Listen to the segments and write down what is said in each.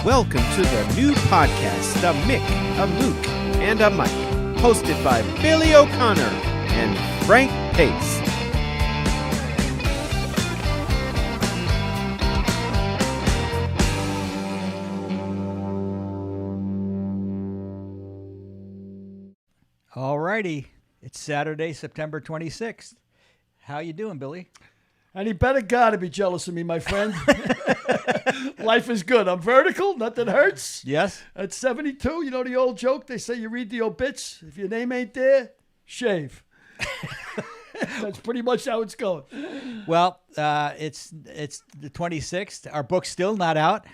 Welcome to the new podcast, A Mick, a Mook, and a Mike, hosted by Billy O'Connor and Frank Pace. All righty. It's Saturday, September 26th. How you doing, Billy? And he better gotta be jealous of me, my friend. Life is good. I'm vertical. Nothing hurts. Yes. At 72, you know the old joke? They say you read the obits. If your name ain't there, shave. That's pretty much how it's going. Well, it's the 26th. Our book's still not out,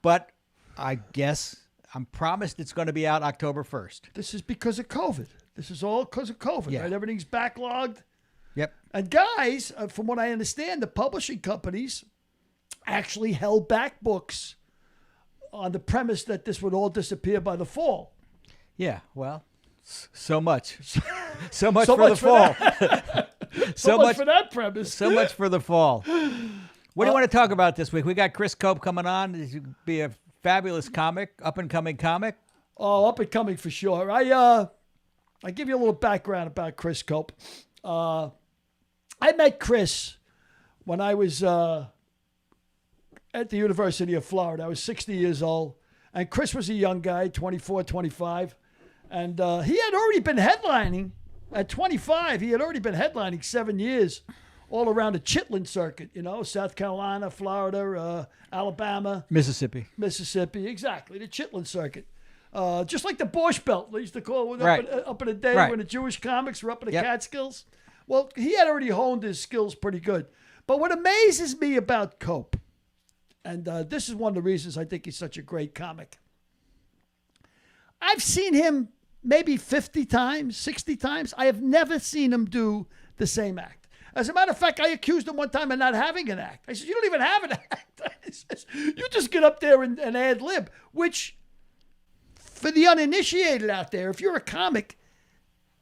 but I guess I'm promised it's going to be out October 1st. This is because of COVID. This is all because of COVID, Yeah. right? Everything's backlogged. Yep. And guys, from what I understand, the publishing companies actually held back books on the premise that this would all disappear by the fall. Yeah, well, so much. So much So for much the for fall. So much for that premise. So much for the fall. What do you want to talk about this week? We got Chris Cope coming on. He's going to be a fabulous comic, up-and-coming comic. Oh, up and coming for sure. I give you a little background about Chris Cope. I met Chris when I was at the University of Florida. I was 60 years old, and Chris was a young guy, 24, 25, and he had already been headlining at 25. He had already been headlining 7 years all around the Chitlin circuit, you know, South Carolina, Florida, Alabama, Mississippi, exactly, the Chitlin circuit. Just like the Borscht Belt, they used to call it Right. up in the day Right. when the Jewish comics were up in the Yep. Catskills. Well, he had already honed his skills pretty good. But what amazes me about Cope, and this is one of the reasons I think he's such a great comic, I've seen him maybe 50 times, 60 times. I have never seen him do the same act. As a matter of fact, I accused him one time of not having an act. I said, you don't even have an act. He says, you just get up there and ad lib, which for the uninitiated out there, if you're a comic,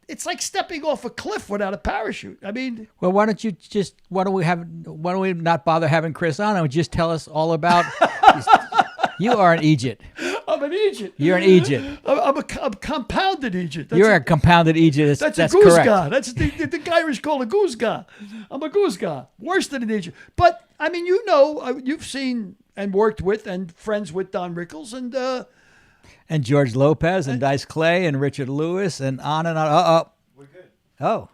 it's like stepping off a cliff without a parachute. I mean, well, why don't we not bother having Chris on and just tell us all about? You are an Egypt. I'm an Egypt. You're an Egypt. I'm a compounded Egypt. You're a compounded Egypt. That's That's a goose correct. guy. That's the Irish call a goose guy. I'm a goose guy. Worse than an Egypt. But I mean, you know, you've seen and worked with and friends with Don Rickles And George Lopez and Dice Clay and Richard Lewis and on and on. We're good. Oh.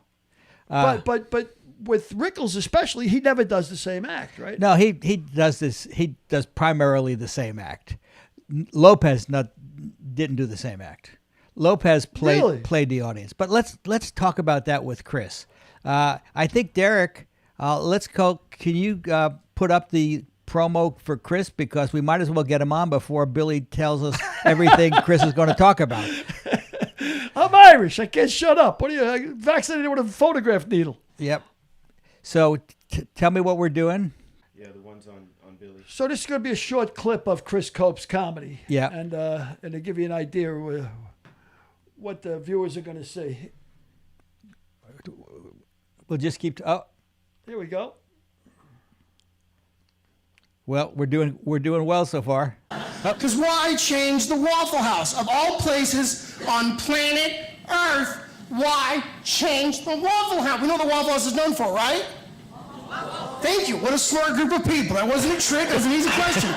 But with Rickles especially, he never does the same act, right? No, he does this. He does primarily the same act. Lopez didn't do the same act. Lopez played the audience. But let's talk about that with Chris. I think Derek, let's go. Can you put up the promo for Chris, because we might as well get him on before Billy tells us everything Chris is going to talk about. I'm Irish. I can't shut up. What are you, vaccinated with a photograph needle? Yep. So tell me what we're doing. Yeah, the one's on Billy. So this is going to be a short clip of Chris Cope's comedy. Yeah. And to give you an idea of what the viewers are going to see. We'll just keep. Here we go. Well, we're doing well so far. Because why change the Waffle House? Of all places on planet Earth, why change the Waffle House? We know what the Waffle House is known for, right? Thank you. What a smart group of people. That wasn't a trick. It was an easy question.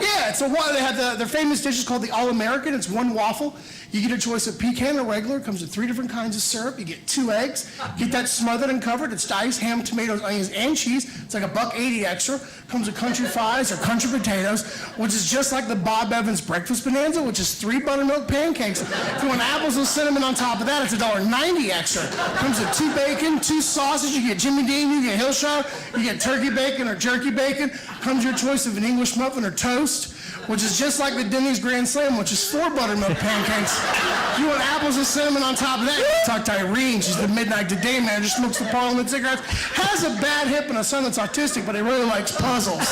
Yeah, it's they have their famous dish is called the All-American. It's one waffle. You get a choice of pecan or regular. It comes with 3 different kinds of syrup. You get 2 eggs. Get that smothered and covered. It's diced ham, tomatoes, onions, and cheese. It's like $1.80 extra. Comes with country fries or country potatoes, which is just like the Bob Evans breakfast bonanza, which is 3 buttermilk pancakes. If you want apples and cinnamon on top of that, it's $1.90 extra. Comes with 2 bacon, 2 sausage. You get Jimmy Dean, you get Hillshire, you get turkey bacon or jerky bacon. Comes your choice of an English muffin or toast, which is just like the Denny's Grand Slam, which is 4 buttermilk pancakes. If you want apples and cinnamon on top of that, talk to Irene. She's the midnight to day manager, smokes the Parliament cigarettes, has a bad hip and a son that's autistic, but he really likes puzzles.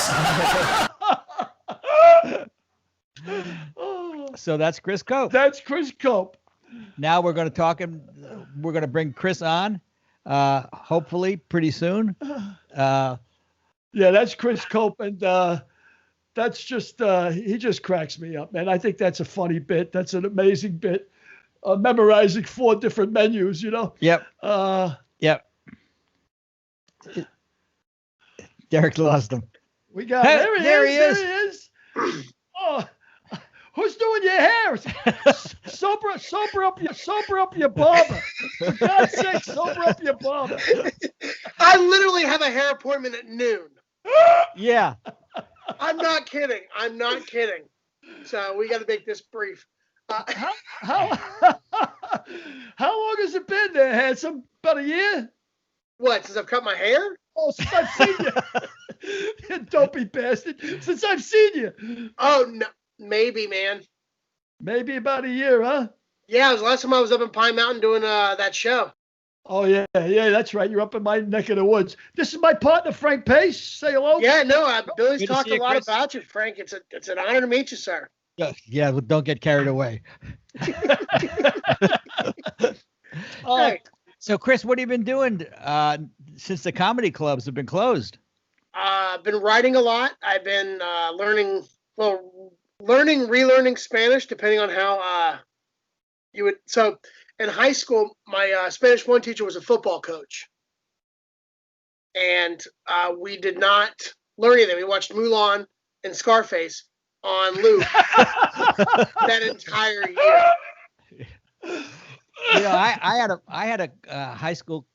So that's Chris Cope. That's Chris Cope. Now we're going to talk him. We're going to bring Chris on, hopefully pretty soon. Yeah, that's Chris Cope. And That's just he just cracks me up, man. I think that's a funny bit. That's an amazing bit. Memorizing 4 different menus, you know. Yep. Yep. Derek lost him. We got there he is. Oh, who's doing your hair? Sober up your barber. For God's sake, sober up your barber. I literally have a hair appointment at noon. Yeah. I'm not kidding. So we got to make this brief. How long has it been there, handsome? About a year? What, since I've cut my hair? Oh, since I've seen you. You dopey bastard. Since I've seen you. Oh, no. Maybe, man. Maybe about a year, huh? Yeah, it was the last time I was up in Pine Mountain doing that show. Oh, yeah, that's right. You're up in my neck of the woods. This is my partner, Frank Pace. Say hello. Yeah, no, Billy's Good to talked see a you, lot Chris. about you, Frank. It's an honor to meet you, sir. Yeah, well, don't get carried away. Hey. So, Chris, what have you been doing since the comedy clubs have been closed? I've been writing a lot. I've been relearning Spanish, depending on how you would. So, in high school, my Spanish 1 teacher was a football coach. And we did not learn anything. We watched Mulan and Scarface on loop that entire year. You know, I had a high school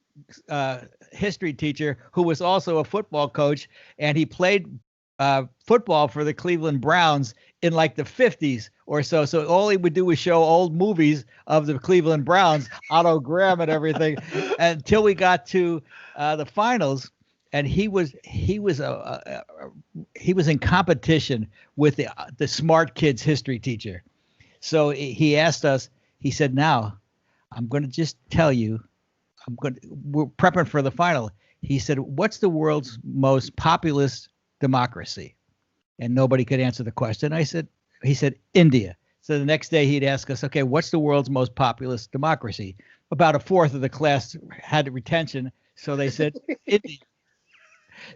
history teacher who was also a football coach, and he played football for the Cleveland Browns in like the 50s or so. So all he would do was show old movies of the Cleveland Browns, Otto Graham and everything, until we got to the finals. And he was in competition with the smart kids history teacher. So he asked us. He said, "Now, I'm going to just tell you, we're prepping for the final." He said, "What's the world's most populous democracy?" And nobody could answer the question. He said, "India." So the next day he'd ask us, "Okay, what's the world's most populous democracy?" About a fourth of the class had retention. So they said, "India."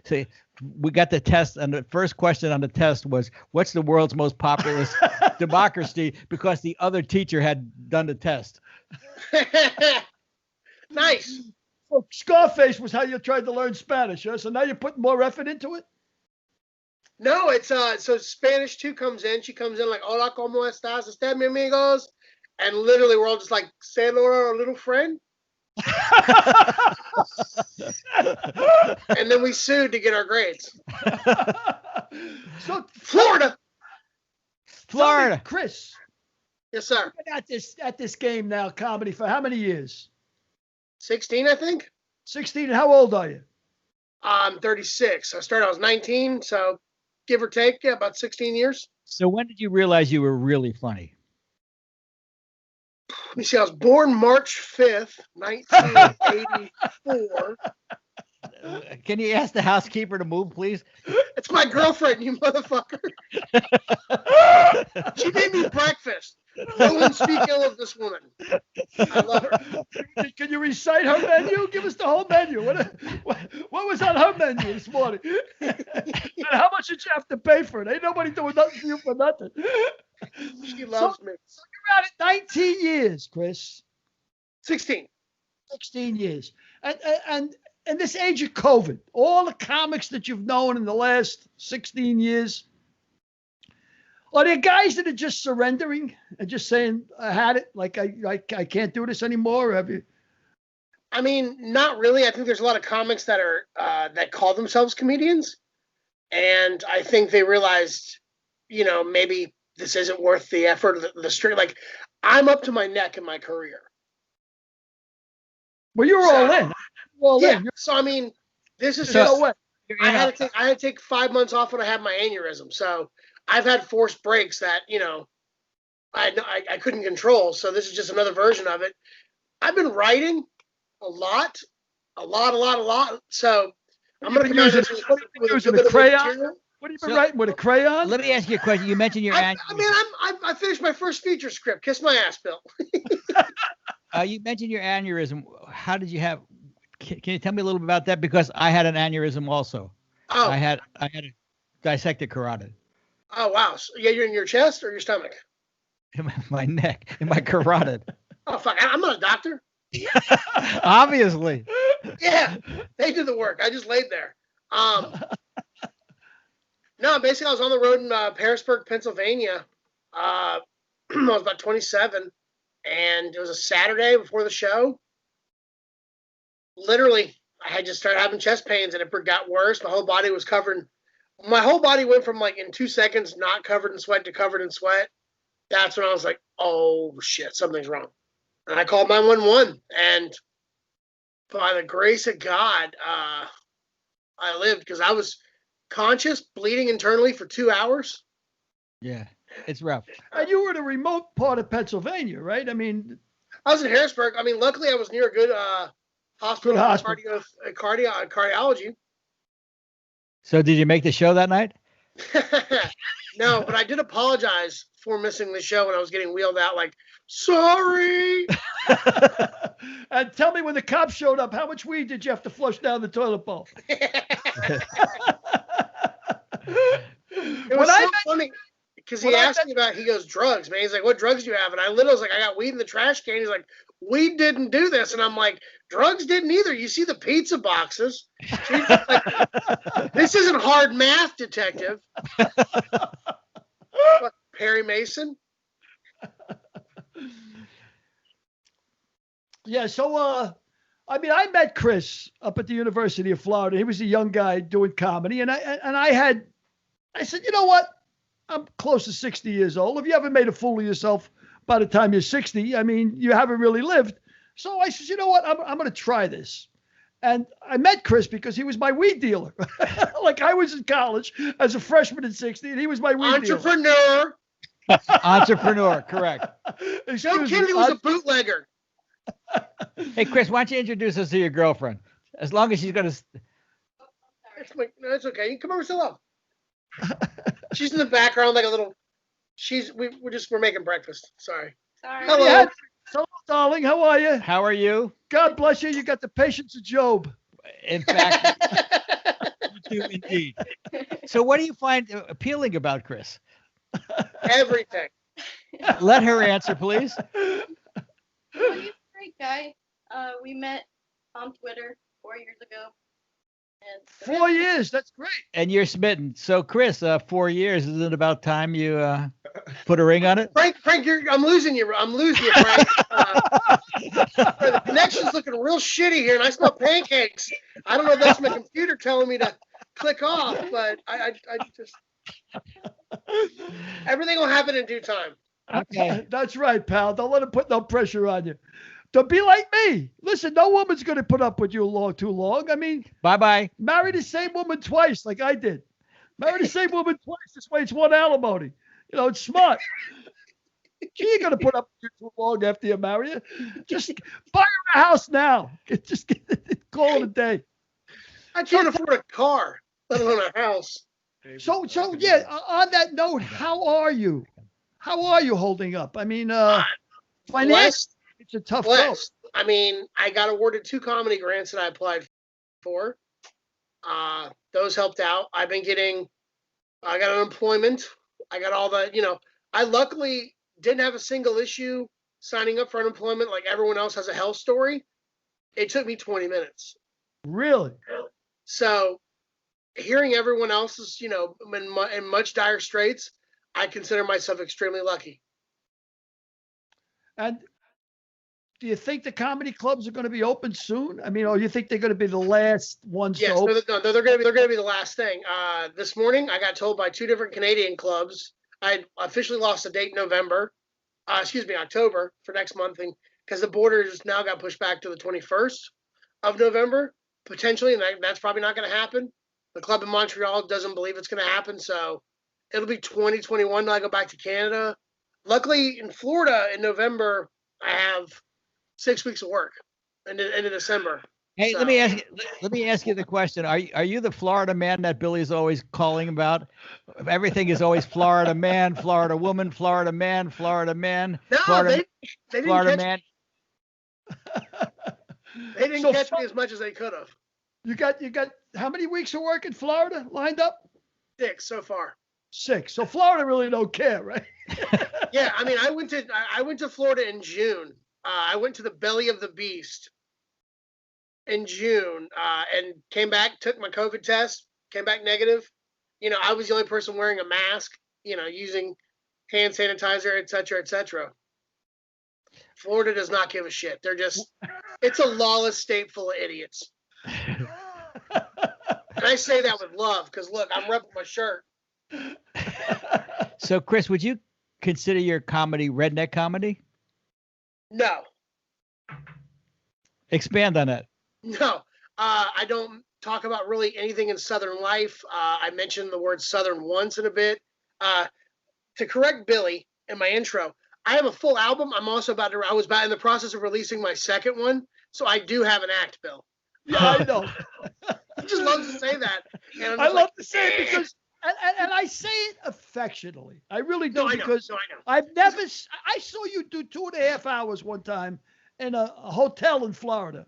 So we got the test, and the first question on the test was, "What's the world's most populous democracy?" Because the other teacher had done the test. Nice. Well, Scarface was how you tried to learn Spanish, huh? So now you're putting more effort into it? No, it's so Spanish 2 comes in. She comes in like, "Hola, ¿cómo estás? ¿Están mi amigos?" And literally we're all just like, "Say hello to our little friend." And then we sued to get our grades. So Florida. tell me, Chris, Yes, sir. you've been at this game now, comedy, for how many years? 16, I think. 16. How old are you? I'm 36. I started, I was 19, so give or take, yeah, about 16 years. So when did you realize you were really funny? Let me see, I was born March 5th, 1984. Can you ask the housekeeper to move, please? It's my girlfriend, you motherfucker. She made me breakfast. No one speak ill of this woman. I love her. Can you recite her menu? Give us the whole menu. What was on her menu this morning? And how much did you have to pay for it? Ain't nobody doing nothing for you for nothing. She loves me. So you're at it 19 years, Chris. 16. 16 years. And in this age of COVID, all the comics that you've known in the last 16 years, are there guys that are just surrendering and just saying, "I had it, like I can't do this anymore"? Or have you? I mean, not really. I think there's a lot of comics that are that call themselves comedians, and I think they realized, maybe this isn't worth the effort, the straight. Like, I'm up to my neck in my career. Well, you're all in. Yeah. So I mean, this is no way. I had to take 5 months off when I had my aneurysm. So I've had forced breaks that I couldn't control. So this is just another version of it. I've been writing a lot. So I'm going to come out using a crayon. What have you been writing with a crayon? Let me ask you a question. You mentioned your aneurysm. I finished my first feature script. Kiss my ass, Bill. You mentioned your aneurysm. How did you have? Can you tell me a little bit about that? Because I had an aneurysm also. Oh. I had a dissected carotid. Oh, wow. So, yeah, you're in your chest or your stomach? In my neck, in my carotid. Oh, fuck. I'm not a doctor. Obviously. Yeah, they did the work. I just laid there. No, basically, I was on the road in Harrisburg, Pennsylvania. I was about 27, and it was a Saturday before the show. Literally, I had just started having chest pains, and it got worse. My whole body was covered. My whole body went from, like, in 2 seconds, not covered in sweat to covered in sweat. That's when I was like, oh, shit, something's wrong. And I called 911, and by the grace of God, I lived because I was conscious, bleeding internally for 2 hours. Yeah, it's rough. And you were in a remote part of Pennsylvania, right? I mean, I was in Harrisburg. I mean, luckily I was near a good hospital for cardiology. So did you make the show that night? No, but I did apologize for missing the show when I was getting wheeled out. Like, sorry. And tell me, when the cops showed up, how much weed did you have to flush down the toilet bowl? It was so funny because he asked me about, he goes, drugs, man. He's like, what drugs do you have? And I literally was like, I got weed in the trash can. He's like, weed didn't do this. And I'm like, drugs didn't either. You see the pizza boxes. Like, this isn't hard math, detective. What, Perry Mason? Yeah, so I mean, I met Chris up at the University of Florida. He was a young guy doing comedy, and I said, you know what? I'm close to 60 years old. If you haven't made a fool of yourself by the time you're 60, I mean, you haven't really lived. So I said, you know what? I'm going to try this. And I met Chris because he was my weed dealer. Like, I was in college as a freshman at 60, and he was my weed dealer. Entrepreneur, correct. Joe Kennedy was a bootlegger. Hey, Chris, why don't you introduce us to your girlfriend? As long as she's going to... No, it's okay. You come over, sit up. She's in the background like a little... We're making breakfast. Sorry. Hello. Yeah. Hello, darling. How are you? How are you? God bless you. You got the patience of Job. In fact, you do indeed. So what do you find appealing about Chris? Everything. Let her answer, please. Well, he's a great guy. We met on Twitter 4 years ago. And 4 years, that's great. And you're smitten. So, Chris, 4 years, isn't it about time you put a ring on it? Frank, I'm losing you, Frank. The connection's looking real shitty here, and I smell pancakes. I don't know if that's my computer telling me to click off, but I just... Everything will happen in due time. Okay. That's right, pal. Don't let him put no pressure on you. Don't be like me. Listen, no woman's going to put up with you too long. I mean, bye-bye. Marry the same woman twice like I did. Marry the same woman twice. This way it's one alimony. You know, it's smart. She ain't going to put up with you too long after you marry her. Just buy her a house now. Just call it a day. I can't afford a car, let alone a house. So yeah, on that note, how are you? How are you holding up? I mean, financially, it's a tough go. I mean, I got awarded 2 comedy grants that I applied for. Those helped out. I got unemployment. I got all the, I luckily didn't have a single issue signing up for unemployment like everyone else has a hell story. It took me 20 minutes. Really? So hearing everyone else is, in much dire straits, I consider myself extremely lucky. And do you think the comedy clubs are going to be open soon? I mean, or you think they're going to be the last ones to open? Yes, they're going to be the last thing. This morning, I got told by 2 different Canadian clubs. I officially lost a date in October for next month, because the borders now got pushed back to the 21st of November, potentially, and that's probably not going to happen. The club in Montreal doesn't believe it's going to happen, so it'll be 2021 till I go back to Canada. Luckily, in Florida, in November, I have 6 weeks of work into December. Hey, so. Let me ask you the question. Are you the Florida man that Billy's always calling about? Everything is always Florida man, Florida woman, Florida man, Florida man. No, Florida, they didn't Florida catch man. They didn't catch me as much as they could have. You got how many weeks of work in Florida lined up? 6 so far. sick. So Florida really don't care, right? Yeah, I mean, I went to Florida in June. I went to the belly of the beast in June, and came back, took my COVID test, came back negative. I was the only person wearing a mask, using hand sanitizer, et cetera, et cetera. Florida does not give a shit. It's a lawless state full of idiots. And I say that with love, because look, I'm repping my shirt. So, Chris, would you consider your comedy redneck comedy? No. Expand on it. No. I don't talk about really anything in Southern life. I mentioned the word Southern once in a bit. To correct Billy in my intro, I have a full album. I was about in the process of releasing my second one, so I do have an act, Bill. Yeah, I know. I just love to say that. And I love to say it because, and I say it affectionately. I really do, because I saw you do 2.5 hours one time in a hotel in Florida.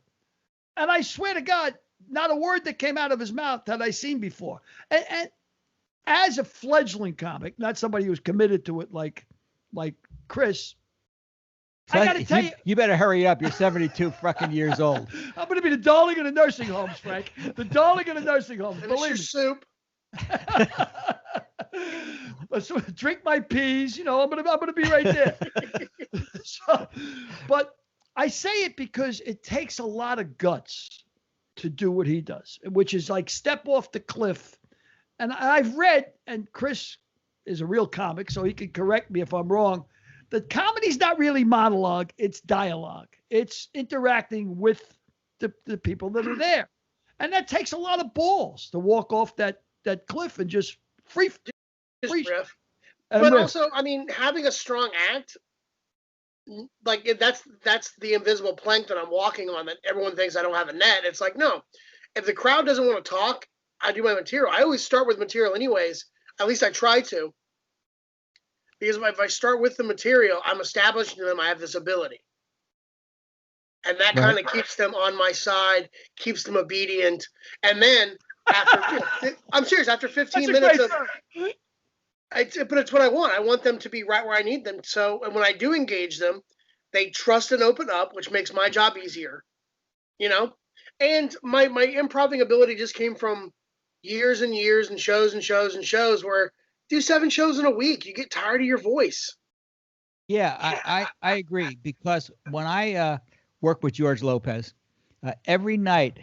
And I swear to God, not a word that came out of his mouth had I seen before. And as a fledgling comic, not somebody who's committed to it like Chris, So I got to tell you, you better hurry up. You're 72 fucking years old. I'm going to be the darling of the nursing homes, Frank. The darling of the nursing homes. Finish Believe your me. soup. So drink my peas. I'm gonna be right there. But I say it because it takes a lot of guts to do what he does, which is like step off the cliff. And I've read, and Chris is a real comic, so he can correct me if I'm wrong, that comedy's not really monologue, it's dialogue. It's interacting with the people that are there. And that takes a lot of balls to walk off that cliff and just free riff. But also, I mean, having a strong act, like that's the invisible plank that I'm walking on that everyone thinks I don't have a net. It's like, no, if the crowd doesn't want to talk, I do my material. I always start with material anyways. At least I try to. Because if I start with the material, I'm establishing to them I have this ability. And that kind of keeps them on my side, keeps them obedient. And then after, I'm serious, after 15 minutes of, but it's what I want. I want them to be right where I need them. So and when I do engage them, they trust and open up, which makes my job easier, And my improvising ability just came from years and years and shows and shows and shows where do 7 shows in a week. You get tired of your voice. Yeah, I agree, because when I worked with George Lopez, every night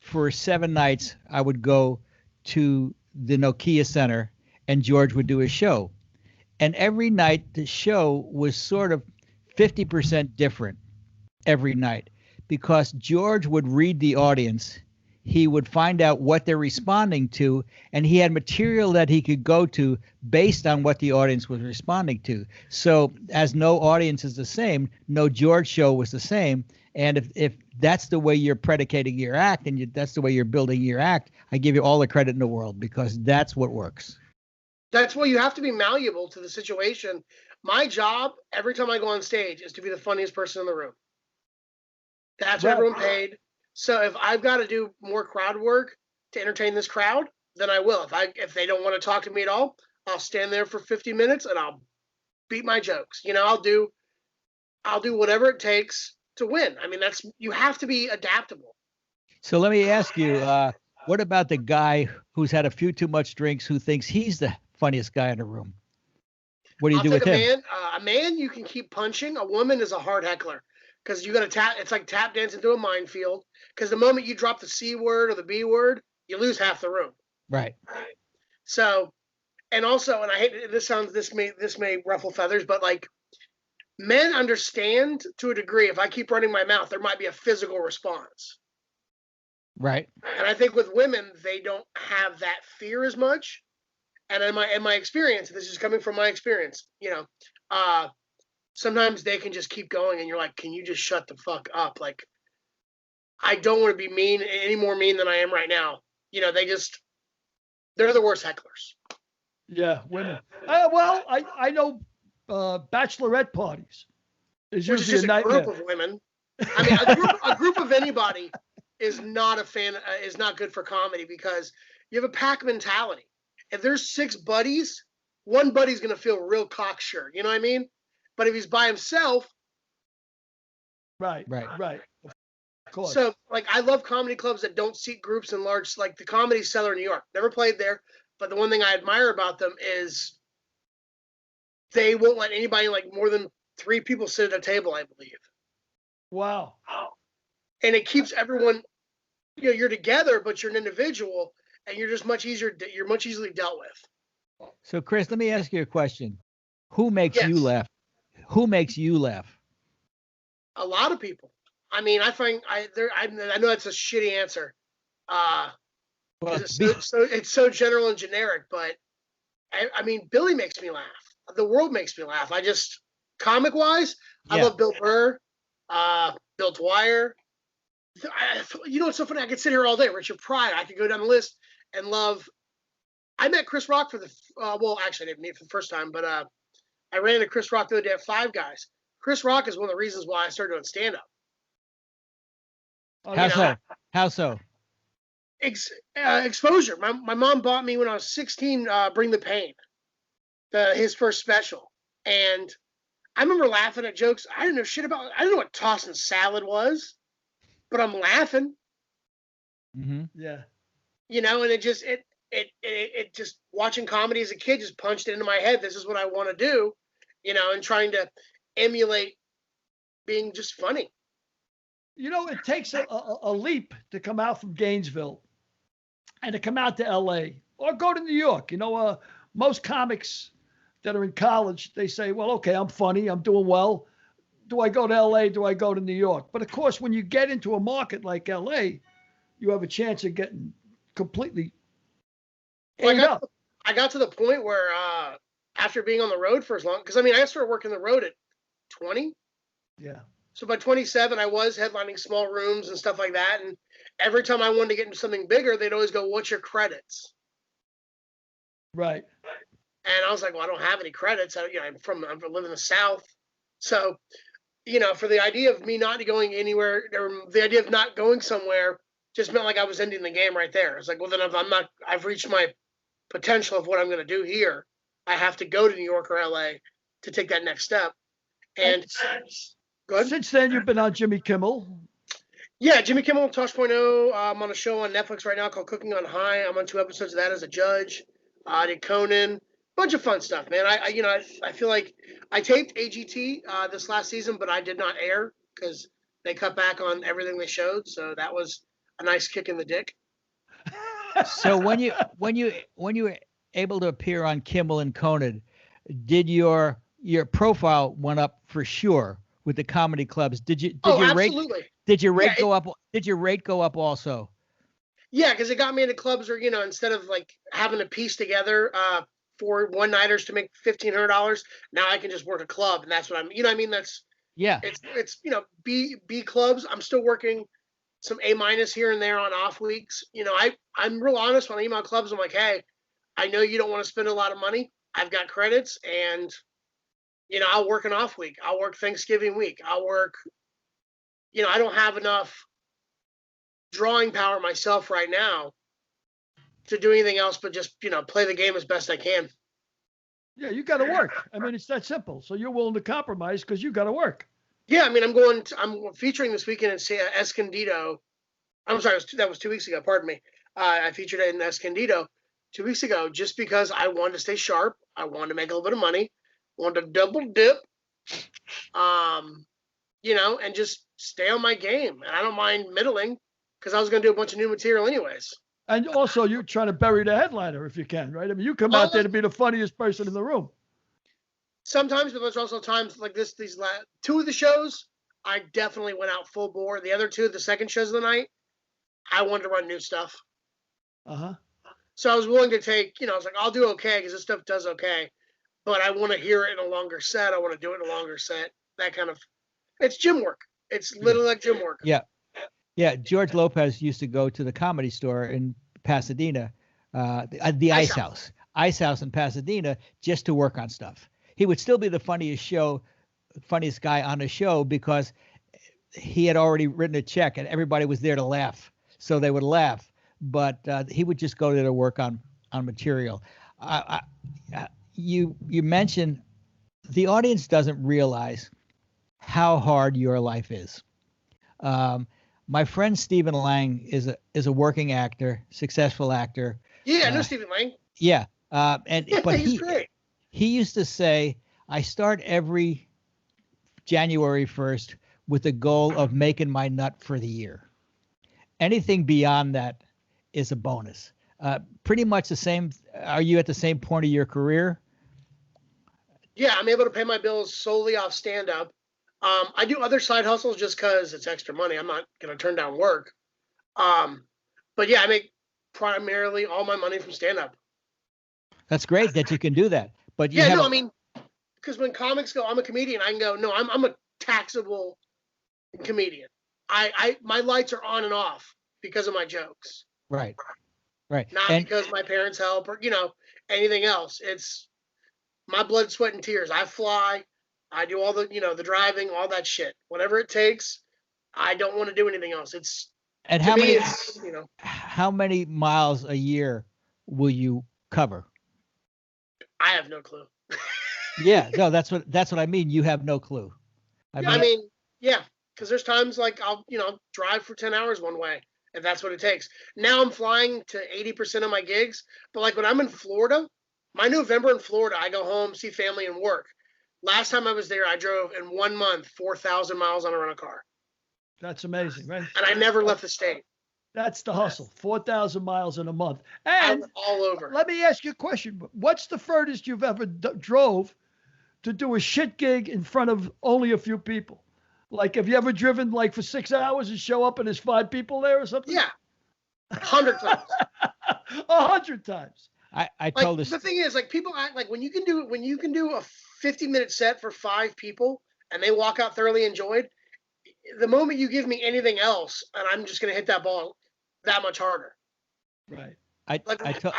for 7 nights, I would go to the Nokia Center and George would do a show. And every night the show was sort of 50% different every night, because George would read the audience. He would find out what they're responding to, and he had material that he could go to based on what the audience was responding to. So as no audience is the same, no George show was the same. And if that's the way you're predicating your act and that's the way you're building your act, I give you all the credit in the world, because that's what works. That's why you have to be malleable to the situation. My job, every time I go on stage, is to be the funniest person in the room. That's what everyone paid. So if I've got to do more crowd work to entertain this crowd, then I will. If they don't want to talk to me at all, I'll stand there for 50 minutes and I'll beat my jokes. I'll do whatever it takes to win. I mean, you have to be adaptable. So let me ask you, what about the guy who's had a few too much drinks who thinks he's the funniest guy in the room? What do you do with him? A man you can keep punching. A woman is a hard heckler. Because you got to tap, it's like tap dancing through a minefield. Because the moment you drop the C word or the B word, you lose half the room. Right. So, and also, and I hate this may ruffle feathers, but like men understand to a degree. If I keep running my mouth, there might be a physical response. Right. And I think with women, they don't have that fear as much. And in my experience, this is coming from my experience, sometimes they can just keep going and you're like, can you just shut the fuck up? Like, I don't want to be mean, any more mean than I am right now. They're the worst hecklers. Yeah, women. Well, I know bachelorette parties. Which is just a group of women. I mean, a group of anybody is not good for comedy, because you have a pack mentality. if there's 6 buddies, one buddy's going to feel real cocksure. You know what I mean? But if he's by himself. Right. Of course. So, like, I love comedy clubs that don't seat groups in large, like the Comedy Cellar in New York. Never played there. But the one thing I admire about them is they won't let anybody, like, more than 3 people sit at a table, I believe. Wow. And it keeps everyone, you're together, but you're an individual, and you're just much easily dealt with. So, Chris, let me ask you a question. Who makes you laugh? Who makes you laugh? A lot of people. I mean, I know that's a shitty answer. It's so general and generic, but I mean, Billy makes me laugh. The world makes me laugh. Comic wise, I love Bill Burr, Bill Dwyer. It's so funny. I could sit here all day. Richard Pryor. I could go down the list and love. I met Chris Rock for actually I didn't meet for the first time, but I ran into Chris Rock the other day at Five Guys. Chris Rock is one of the reasons why I started doing stand-up. How so? Exposure. My mom bought me when I was 16, Bring the Pain, his first special. And I remember laughing at jokes I didn't know shit about. I didn't know what tossing salad was, but I'm laughing. Mm-hmm. Yeah. And it just watching comedy as a kid just punched it into my head. This is what I want to do, and trying to emulate being just funny. It takes a leap to come out from Gainesville and to come out to LA or go to New York. Most comics that are in college, they say, well, okay, I'm funny, I'm doing well. Do I go to LA? Do I go to New York? But of course, when you get into a market like LA, you have a chance of getting completely I got to the point where after being on the road for as long, because I started working the road at 20. Yeah. So by 27, I was headlining small rooms and stuff like that. And every time I wanted to get into something bigger, they'd always go, "What's your credits?" Right. And I was like, "Well, I don't have any credits. I live in the South." So, for the idea of me not going anywhere, or the idea of not going somewhere, just meant like I was ending the game right there. It's like, well, then if I've reached my potential of what I'm going to do here, I have to go to New York or LA to take that next step. And since then, you've been on Jimmy Kimmel. Yeah, Jimmy Kimmel, Tosh.0. I'm on a show on Netflix right now called Cooking on High. I'm on 2 episodes of that as a judge. I did Conan. Bunch of fun stuff, man. I feel like I taped AGT this last season, but I did not air because they cut back on everything they showed. So that was a nice kick in the dick. So when you were able to appear on Kimmel and Conan, did your profile went up for sure with the comedy clubs? Did your absolutely. rate? Did your rate go up? Did your rate go up also? Yeah, because it got me into clubs where instead of like having to piece together for one-nighters to make $1,500, now I can just work a club, and that's what I'm. That's It's B clubs. I'm still working some A- here and there on off weeks. I'm real honest when I email clubs. I'm like, hey, I know you don't want to spend a lot of money. I've got credits, and I'll work an off week. I'll work Thanksgiving week. I'll work. I don't have enough drawing power myself right now to do anything else but just play the game as best I can. Yeah, you got to work. It's that simple. So you're willing to compromise because you got to work. Yeah, I'm featuring this weekend in Escondido. I'm sorry, that was 2 weeks ago. Pardon me. I featured it in Escondido 2 weeks ago just because I wanted to stay sharp. I wanted to make a little bit of money. Wanted to double dip. And just stay on my game. And I don't mind middling because I was going to do a bunch of new material anyways. And also, you're trying to bury the headliner if you can, right? You come out there to be the funniest person in the room. Sometimes, but there's also times like this. These 2 of the shows, I definitely went out full bore. The other 2, the second shows of the night, I wanted to run new stuff. So I was willing to take, I was like, I'll do okay because this stuff does okay, but I want to hear it in a longer set. I want to do it in a longer set. That kind of, it's gym work. It's literally like gym work. Yeah. Yeah. George Lopez used to go to the Comedy Store in Pasadena, the Ice House in Pasadena, just to work on stuff. He would still be the funniest guy on the show because he had already written a check and everybody was there to laugh. So they would laugh, but he would just go there to work on material. You mentioned the audience doesn't realize how hard your life is. My friend Stephen Lang is a working actor, successful actor. Yeah, I know Stephen Lang. Yeah, but he's great. He used to say, "I start every January 1st with the goal of making my nut for the year. Anything beyond that is a bonus." Pretty much the same. Are you at the same point of your career? Yeah, I'm able to pay my bills solely off stand-up. I do other side hustles just because it's extra money. I'm not going to turn down work. But yeah, I make primarily all my money from stand-up. That's great that you can do that. But I mean, because when comics go, I'm a comedian, I can go, no, I'm a taxable comedian. My lights are on and off because of my jokes. Right. Not because my parents help or, anything else. It's my blood, sweat, and tears. I fly. I do all the, the driving, all that shit. Whatever it takes. I don't want to do anything else. And how many miles a year will you cover? I have no clue. Yeah, no, that's what I mean. You have no clue. I mean, because there's times like I'll drive for 10 hours one way if that's what it takes. Now I'm flying to 80% of my gigs, but like when I'm in Florida, my November in Florida, I go home, see family, and work. Last time I was there, I drove in 1 month 4,000 miles on a rental car. That's amazing, right? And I never left the state. That's the hustle. 4,000 miles in a month. And all over. Let me ask you a question. What's the furthest you've ever drove to do a shit gig in front of only a few people? Like, have you ever driven like for 6 hours and show up and there's 5 people there or something? Yeah. 100 times. 100 times. I told this. The thing is, like, people act like when you can do a 50-minute set for 5 people and they walk out thoroughly enjoyed, the moment you give me anything else, and I'm just going to hit that ball that much harder. Right. I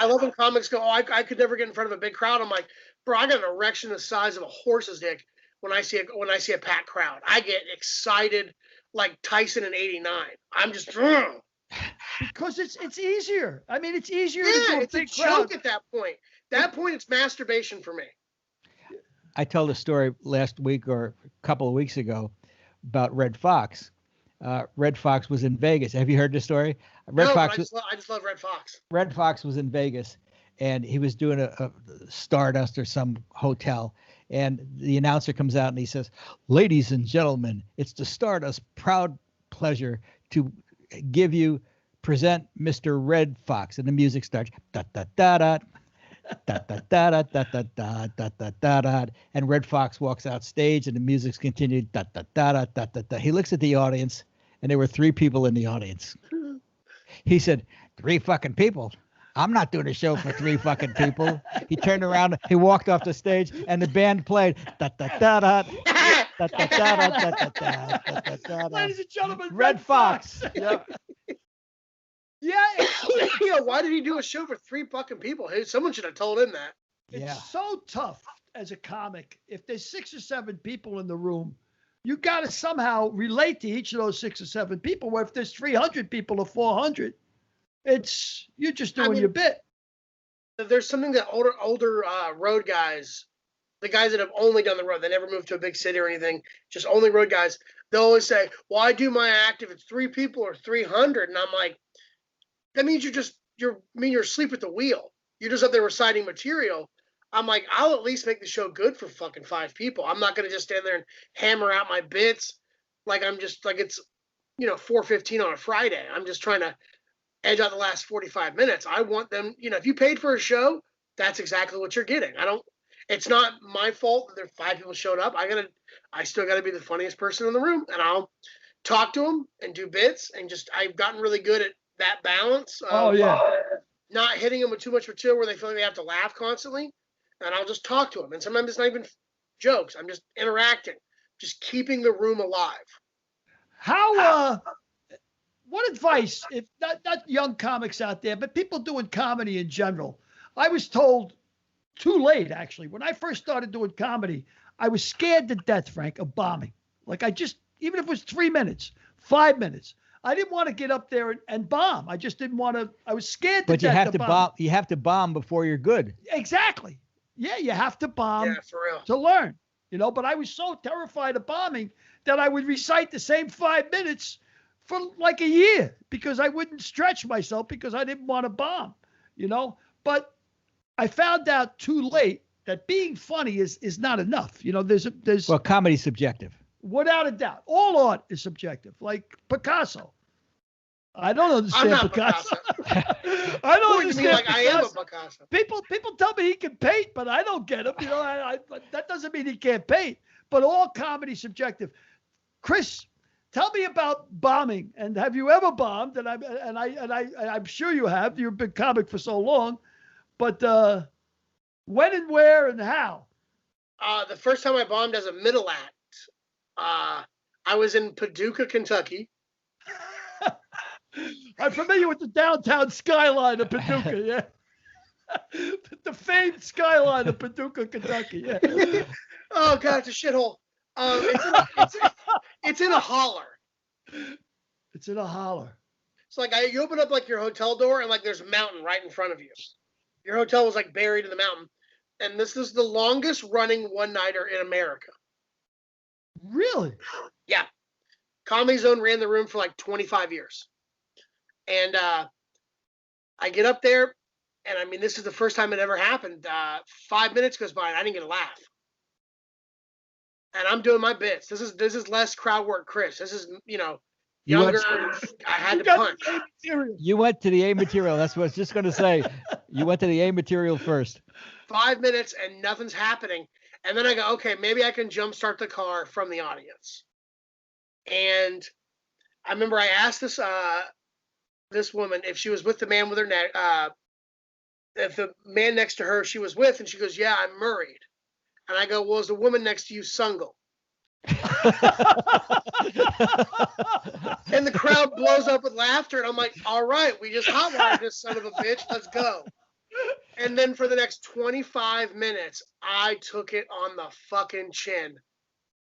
love when comics go, I could never get in front of a big crowd. I'm like, bro, I got an erection the size of a horse's dick when I see a packed crowd. I get excited like Tyson in '89. I'm just because it's easier. I mean, it's easier to do it's a joke at that point. That point, it's masturbation for me. I told a story last week or a couple of weeks ago about Red Fox. Red Fox was in Vegas. Have you heard the story? I just love Red Fox. Red Fox was in Vegas, and he was doing a Stardust or some hotel. And the announcer comes out and he says, "Ladies and gentlemen, it's the Stardust proud pleasure to present Mr. Red Fox." And the music starts. Da da da da. Da, da, da, da, da, da, da, da, da, da, da. And Red Fox walks out stage and the music's continued. Da, da, da, da, da, da, da. He looks at the audience and there were 3 people in the audience. He said, 3 fucking people? I'm not doing a show for 3 fucking people. He turned around, he walked off the stage and the band played. Da, da, da, da, da, da, da, da, da, da, da, da. Ladies and gentlemen, Red Fox. Yep. Yeah. Why did he do a show for 3 fucking people? Hey, someone should have told him that. It's so tough as a comic. If there's 6 or 7 people in the room, you got to somehow relate to each of those 6 or 7 people. Where if there's 300 people or 400, you're just doing your bit. There's something that older road guys, the guys that have only done the road, they never moved to a big city or anything, just only road guys, they'll always say, well, I do my act if it's 3 people or 300. And I'm like, that means you're asleep at the wheel. You're just up there reciting material. I'm like, I'll at least make the show good for fucking 5 people. I'm not going to just stand there and hammer out my bits like I'm just like it's, 4:15 on a Friday. I'm just trying to edge out the last 45 minutes. I want them, if you paid for a show, that's exactly what you're getting. It's not my fault that there 5 people showed up. I still got to be the funniest person in the room, and I'll talk to them and do bits, and I've gotten really good at that balance of not hitting them with too much material where they feel like they have to laugh constantly, and I'll just talk to them. And sometimes it's not even jokes. I'm just interacting, just keeping the room alive. What advice, if not young comics out there, but people doing comedy in general? I was told too late, actually. When I first started doing comedy, I was scared to death, Frank, of bombing. Like even if it was 3 minutes, 5 minutes, I didn't want to get up there and bomb. I just didn't want to. I was scared. But you have to bomb. You have to bomb before you're good. Exactly. Yeah, you have to bomb for real. to learn. But I was so terrified of bombing that I would recite the same 5 minutes for like a year because I wouldn't stretch myself because I didn't want to bomb. But I found out too late that being funny is not enough. There's Well, comedy's subjective. Without a doubt. All art is subjective, like Picasso. I don't understand Picasso. I don't understand like Picasso. I am a Picasso. People tell me he can paint, but I don't get him. That doesn't mean he can't paint. But all comedy is subjective. Chris, tell me about bombing. And have you ever bombed? And I'm sure you have. You've been comic for so long. But when and where and how? The first time I bombed as a middle act, I was in Paducah, Kentucky. I'm familiar with the downtown skyline of Paducah, yeah. The famed skyline of Paducah, Kentucky, yeah. Oh, God, it's a shithole. It's in a holler. It's in a holler. It's like you open up like your hotel door and like there's a mountain right in front of you. Your hotel was like buried in the mountain. And this is the longest running one-nighter in America. Really? Yeah. Comedy Zone ran the room for like 25 years. And I get up there, and I mean, this is the first time it ever happened. 5 minutes goes by, and I didn't get a laugh. And I'm doing my bits. This is less crowd work, Chris. This is, younger. I had to punch. You went to the A material. That's what I was just going to say. You went to the A material first. 5 minutes, and nothing's happening. And then I go, okay, maybe I can jumpstart the car from the audience. And I remember I asked this woman if she was with the man with her neck, if the man next to her she was with, and she goes, yeah, I'm married. And I go, well, is the woman next to you single? And the crowd blows up with laughter, and I'm like, all right, we just hotwired this son of a bitch, let's go. And then for the next 25 minutes, I took it on the fucking chin.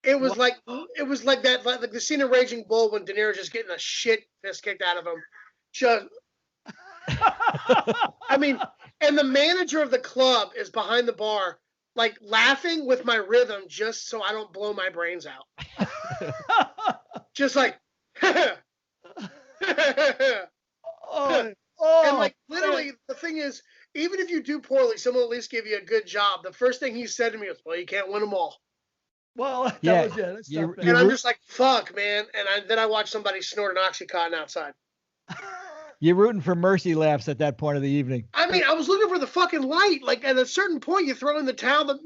It was like that, like the scene in Raging Bull when De Niro's just getting the shit fist kicked out of him. Just, I mean, and the manager of the club is behind the bar, like laughing with my rhythm just so I don't blow my brains out. Just like, and like literally the thing is, even if you do poorly, someone will at least give you a good job. The first thing he said to me was, well, you can't win them all. Well, that's and I'm just like, fuck, man. And then I watched somebody snort an Oxycontin outside. You're rooting for mercy laughs at that point of the evening. I mean, I was looking for the fucking light. Like, at a certain point, you throw in the towel that,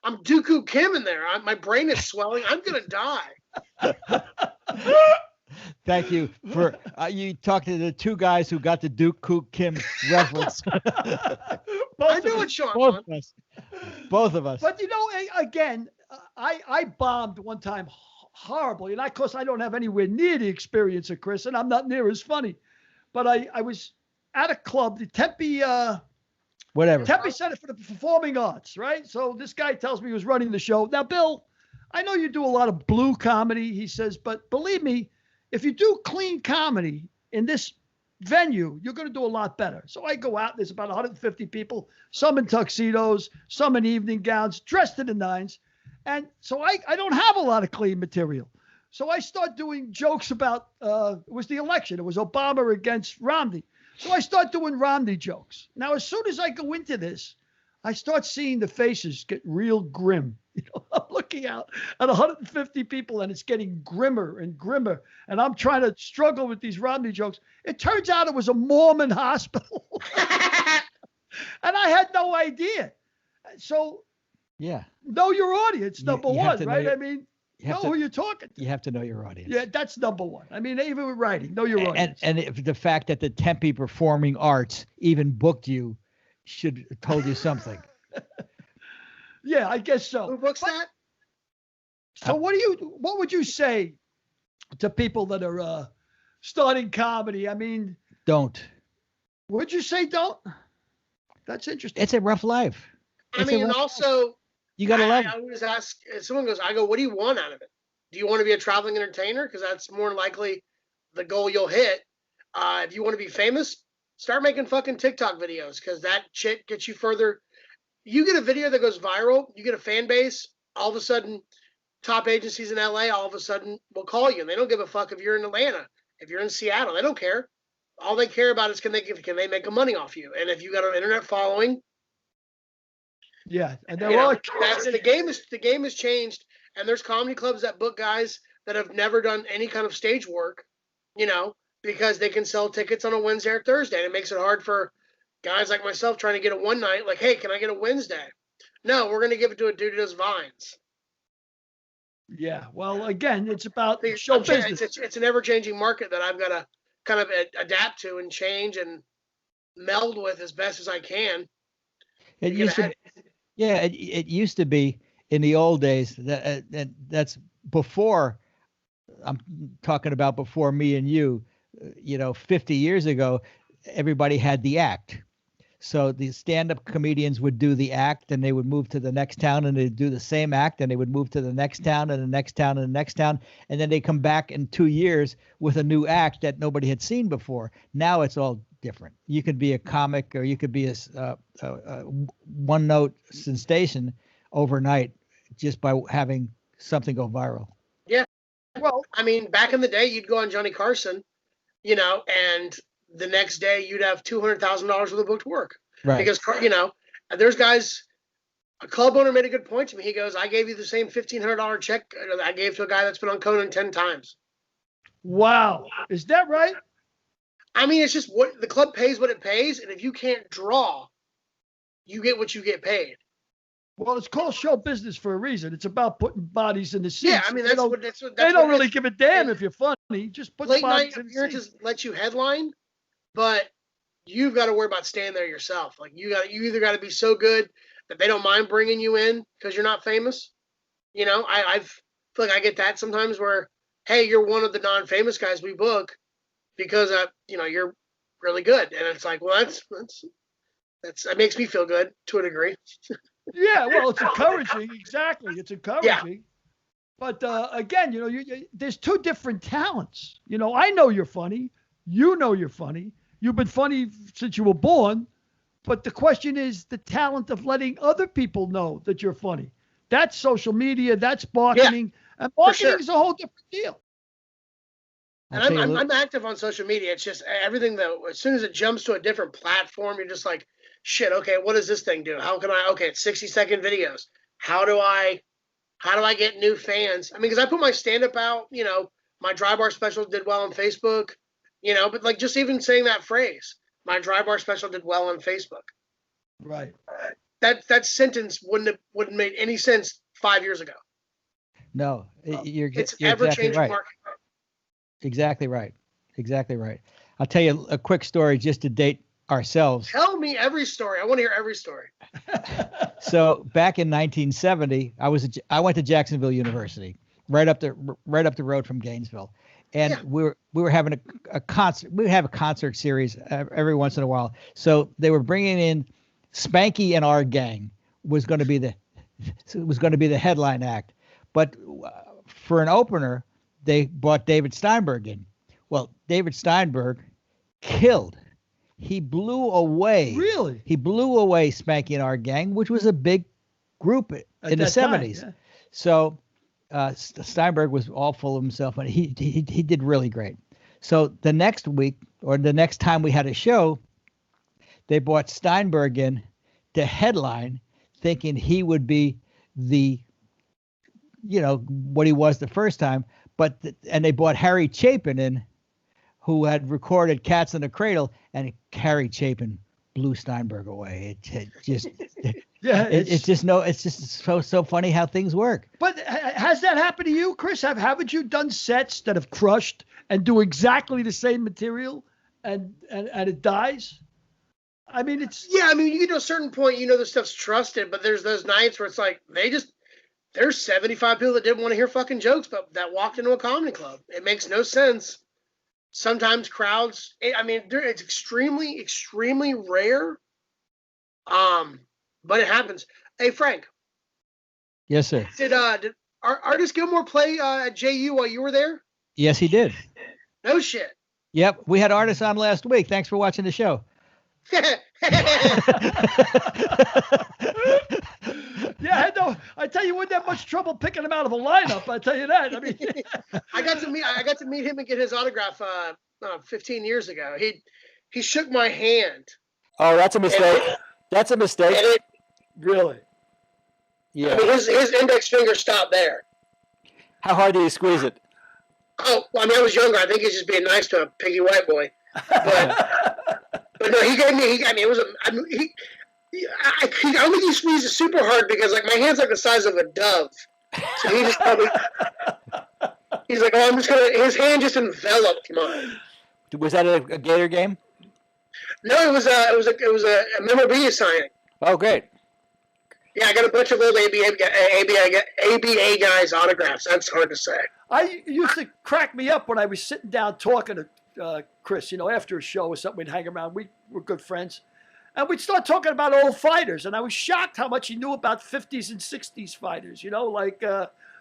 I'm Dooku Kim in there. My brain is swelling. I'm going to die. Thank you for you talked to the two guys who got the Dooku Kim reference. I knew it, Sean. Both of us. But, again, I bombed one time horribly. And, of course, I don't have anywhere near the experience of Chris, and I'm not near as funny. But I was at a club, the Tempe Center for the Performing Arts, right? So this guy tells me he was running the show. Now, Bill, I know you do a lot of blue comedy, he says, but believe me, if you do clean comedy in this venue, you're going to do a lot better. So I go out, there's about 150 people, some in tuxedos, some in evening gowns, dressed to the nines. And so I don't have a lot of clean material. So I start doing jokes about, it was the election. It was Obama against Romney. So I start doing Romney jokes. Now, as soon as I go into this, I start seeing the faces get real grim. I'm looking out at 150 people, and it's getting grimmer and grimmer. And I'm trying to struggle with these Romney jokes. It turns out it was a Mormon hospital. And I had no idea. So, yeah, know your audience, number one, right? I mean, know who you're talking to. You have to know your audience. Yeah, that's number one. I mean, even with writing, know your audience. And if the fact that the Tempe Performing Arts even booked you should have told you something. Yeah, I guess so. Who books that? So what would you say to people that are starting comedy? I mean, don't. Would you say don't? That's interesting. It's a rough life. I mean, and also, you got to love it. I always ask, if someone goes, I go, what do you want out of it? Do you want to be a traveling entertainer? Because that's more likely the goal you'll hit. If you want to be famous, start making fucking TikTok videos, because that shit gets you further. You get a video that goes viral, you get a fan base, all of a sudden, top agencies in LA all of a sudden will call you, and they don't give a fuck if you're in Atlanta, if you're in Seattle, they don't care. All they care about is can they make money off you, and if you got an internet following. Yeah, and the game has changed, and there's comedy clubs that book guys that have never done any kind of stage work, because they can sell tickets on a Wednesday or Thursday, and it makes it hard for guys like myself trying to get a one night. Like, hey, can I get a Wednesday? No, we're going to give it to a dude who does vines. Yeah, well, again, it's about show business. It's an ever-changing market that I've got to kind of adapt to and change and meld with as best as I can. It used to be in the old days that's before. I'm talking about before me and you. 50 years ago, everybody had the act. So the stand-up comedians would do the act, and they would move to the next town, and they'd do the same act, and they would move to the next town and the next town and the next town, and then they come back in 2 years with a new act that nobody had seen before. Now it's all different. You could be a comic, or you could be a one-note sensation overnight just by having something go viral. Yeah. Well, I mean, back in the day, you'd go on Johnny Carson, and the next day you'd have $200,000 worth of booked work. Right. Because, there's guys, a club owner made a good point to me. He goes, I gave you the same $1,500 check I gave to a guy that's been on Conan 10 times. Wow. Is that right? I mean, it's just what the club pays what it pays. And if you can't draw, you get what you get paid. Well, it's called show business for a reason. It's about putting bodies in the seats. Yeah, I mean, they don't really give a damn if you're funny. Just put late bodies night in the appearances seats. let you headline, but you've got to worry about staying there yourself. Like you either got to be so good that they don't mind bringing you in because you're not famous. I feel like I get that sometimes where, hey, you're one of the non-famous guys we book because you're really good, and it's like, well, that makes me feel good to a degree. Yeah, well, it's encouraging. Exactly, it's encouraging. Yeah. But again, there's two different talents. I know you're funny. You know you're funny. You've been funny since you were born. But the question is the talent of letting other people know that you're funny. That's social media. That's marketing. Yeah, and marketing is a whole different deal. And I'm active on social media. It's just everything though. As soon as it jumps to a different platform, you're just like, shit. Okay, what does this thing do? How can I? Okay, it's 60-second videos. How do I get new fans? I mean, because I put my stand-up out. My dry bar special did well on Facebook. But like just even saying that phrase, my dry bar special did well on Facebook. Right. That sentence wouldn't have made any sense 5 years ago. No, you're ever exactly changing right. market. Exactly right. Exactly right. I'll tell you a quick story just to date ourselves. Tell me every story. I want to hear every story. So back in 1970, I went to Jacksonville University, right up the road from Gainesville, and we were having a concert. We would have a concert series every once in a while. So they were bringing in Spanky and Our Gang was going to be the headline act, but for an opener, they brought David Steinberg in. Well, David Steinberg killed. He blew away. Really? He blew away Spanky and Our Gang, which was a big group in the 70s. Yeah. So Steinberg was all full of himself, and he did really great. So the next week, or the next time we had a show, they brought Steinberg in to headline, thinking he would be what he was the first time. And they brought Harry Chapin in, who had recorded Cats in the Cradle, and Harry Chapin blew Steinberg away. It's just so funny how things work. But has that happened to you, Chris? Haven't you done sets that have crushed and do exactly the same material and it dies? I mean, you get to a certain point, this stuff's trusted, but there's those nights where it's like there's 75 people that didn't want to hear fucking jokes, but that walked into a comedy club. It makes no sense. Sometimes crowds, it's extremely, extremely rare. But it happens. Hey, Frank. Yes, sir. Did Artist Gilmore play at JU while you were there? Yes, he did. No shit. Yep, we had artists on last week. Thanks for watching the show. Yeah, I tell you, wouldn't have much trouble picking him out of a lineup. I tell you that. I mean, I got to meet him and get his autograph 15 years ago. He shook my hand. Oh, that's a mistake. That's a mistake. Really? Yeah. I mean, his index finger stopped there. How hard do you squeeze it? Oh, well, I mean, I was younger. I think he's just being nice to a piggy white boy. But no, he got me. It was I don't think he squeezed it super hard because like my hand's like the size of a dove. So he just probably. He's like, oh, I'm just gonna. His hand just enveloped mine. Was that a Gator game? No, it was a memorabilia signing. Oh, great. Yeah, I got a bunch of old ABA guys' autographs. That's hard to say. I used to crack me up when I was sitting down talking to Chris, after a show or something, we'd hang around. We were good friends. And we'd start talking about old fighters. And I was shocked how much he knew about 50s and 60s fighters, like...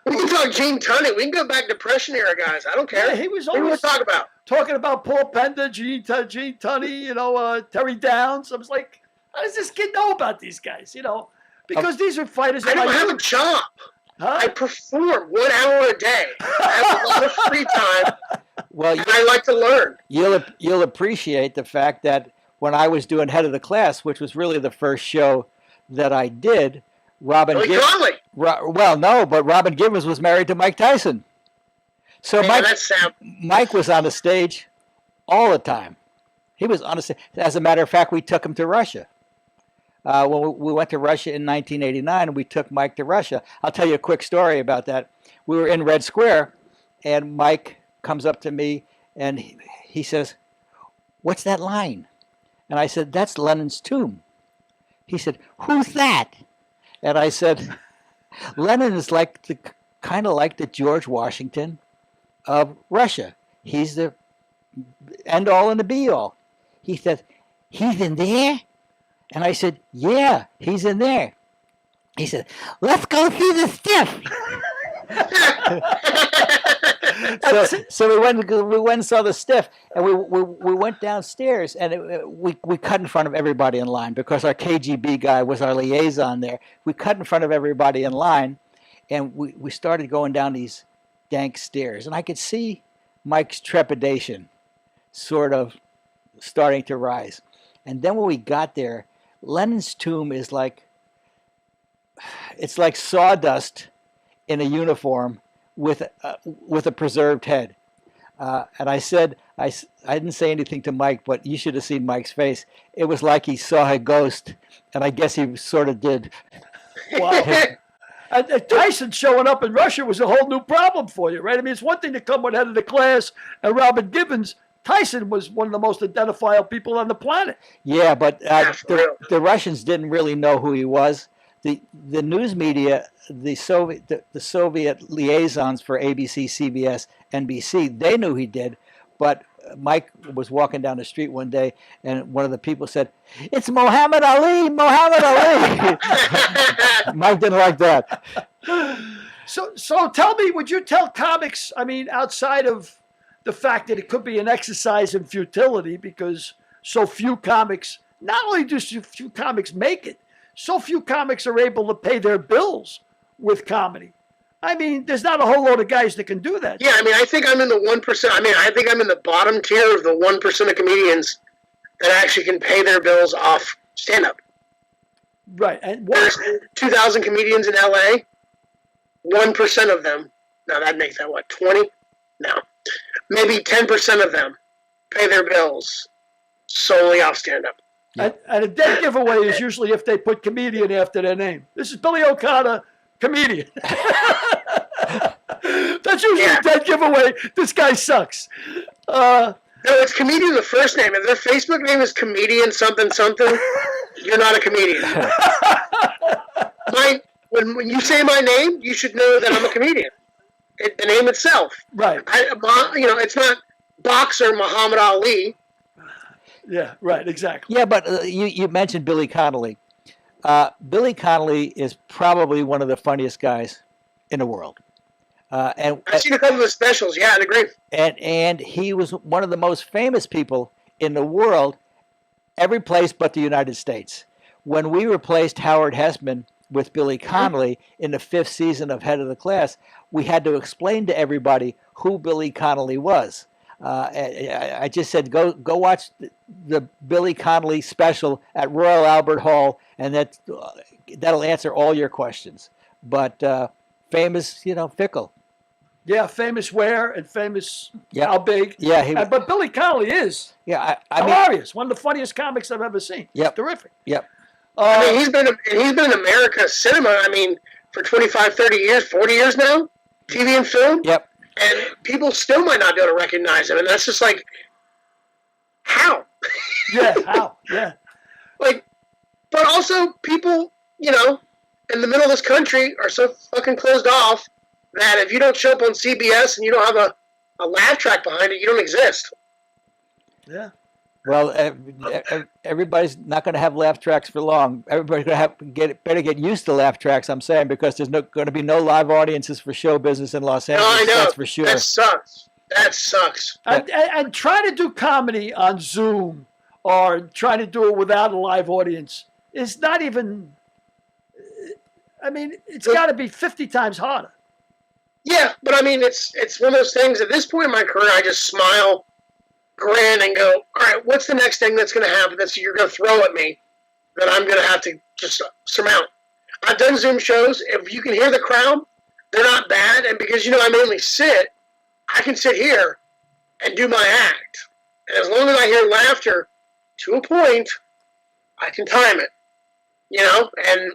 we can talk Gene Tunney. We can go back Depression era guys. I don't care. Yeah, he was always... What do we talk about? Talking about Paul Pender, Gene Tunney, Terry Downs. I was like, how does this kid know about these guys, Because these are fighters... I don't have a job. Huh? I perform 1 hour a day. I have a lot of free time. Well, and I like to learn. You'll appreciate the fact that when I was doing Head of the Class, which was really the first show that I did, Robin Givens was married to Mike Tyson. So Mike was on the stage all the time. He was on the stage. As a matter of fact, we took him to Russia. When we went to Russia in 1989, and we took Mike to Russia. I'll tell you a quick story about that. We were in Red Square, and Mike comes up to me, and he says, "What's that line?" And I said, "That's Lenin's tomb." He said, "Who's that?" And I said, "Lenin is kind of like the George Washington of Russia. He's the end all and the be all." He said, "He's in there?" And I said, "Yeah, he's in there." He said, "Let's go see the stiff." so we went and saw the stiff, and we went downstairs, and we cut in front of everybody in line because our KGB guy was our liaison there. We cut in front of everybody in line, and we started going down these dank stairs, and I could see Mike's trepidation sort of starting to rise. And then when we got there, Lenin's tomb is it's like sawdust in a uniform with a preserved head. And I said, I didn't say anything to Mike, but you should have seen Mike's face. It was like he saw a ghost, and I guess he sort of did. Wow. And Tyson showing up in Russia was a whole new problem for you, right? I mean, it's one thing to come with Head of the Class and Robin Givens. Tyson was one of the most identifiable people on the planet. Yeah, but the Russians didn't really know who he was. The news media, the Soviet liaisons for ABC, CBS, NBC, they knew he did. But Mike was walking down the street one day, and one of the people said, "It's Muhammad Ali, Muhammad Ali." Mike didn't like that. So tell me, would you tell comics, I mean, outside of the fact that it could be an exercise in futility because so few comics, not only do so few comics make it, so few comics are able to pay their bills with comedy. I mean, there's not a whole load of guys that can do that. Yeah, I mean, I think I'm in the 1%. I mean, I think I'm in the bottom tier of the 1% of comedians that actually can pay their bills off stand-up. Right. And there's 2,000 comedians in LA. 1% of them, now that makes that, 20? No. Maybe 10% of them pay their bills solely off stand-up. Yeah. And a dead giveaway is usually if they put comedian after their name. This is Billy O'Connor, comedian. That's usually a dead giveaway. This guy sucks. No, it's comedian the first name. If their Facebook name is comedian something something, you're not a comedian. When you say my name, you should know that I'm a comedian. The name itself. Right. It's not boxer Muhammad Ali. Yeah, right, exactly. Yeah, but you mentioned Billy Connolly. Billy Connolly is probably one of the funniest guys in the world. And I've seen a couple of his specials. Yeah, I agree. And he was one of the most famous people in the world, every place but the United States. When we replaced Howard Hessman with Billy Connolly in the 5th season of Head of the Class, we had to explain to everybody who Billy Connolly was. I just said, go watch the Billy Connolly special at Royal Albert Hall, and that'll answer all your questions. But famous, fickle. Yeah, famous where and famous how big. Yeah, but Billy Connolly is hilarious. One of the funniest comics I've ever seen. Yep. Terrific. Yep. I mean, he's been in America's cinema, I mean, for 25, 30 years, 40 years now, TV and film. Yep. And people still might not be able to recognize him. And that's just like, how? Yeah, how? Yeah. Like, but also people, in the middle of this country are so fucking closed off that if you don't show up on CBS and you don't have a laugh track behind it, you don't exist. Yeah. Well, everybody's not going to have laugh tracks for long. Everybody's going to better get used to laugh tracks, I'm saying, because there's going to be no live audiences for show business in Los Angeles. No, I know. That's for sure. That sucks. And trying to do comedy on Zoom or trying to do it without a live audience is not even, I mean, it's got to be 50 times harder. Yeah, but I mean, it's one of those things. At this point in my career, I just smile, grin, and go, all right, what's the next thing that's going to happen that you're going to throw at me that I'm going to have to just surmount? I've done Zoom shows. If you can hear the crowd, they're not bad. And because, I mainly sit, I can sit here and do my act. And as long as I hear laughter to a point, I can time it, and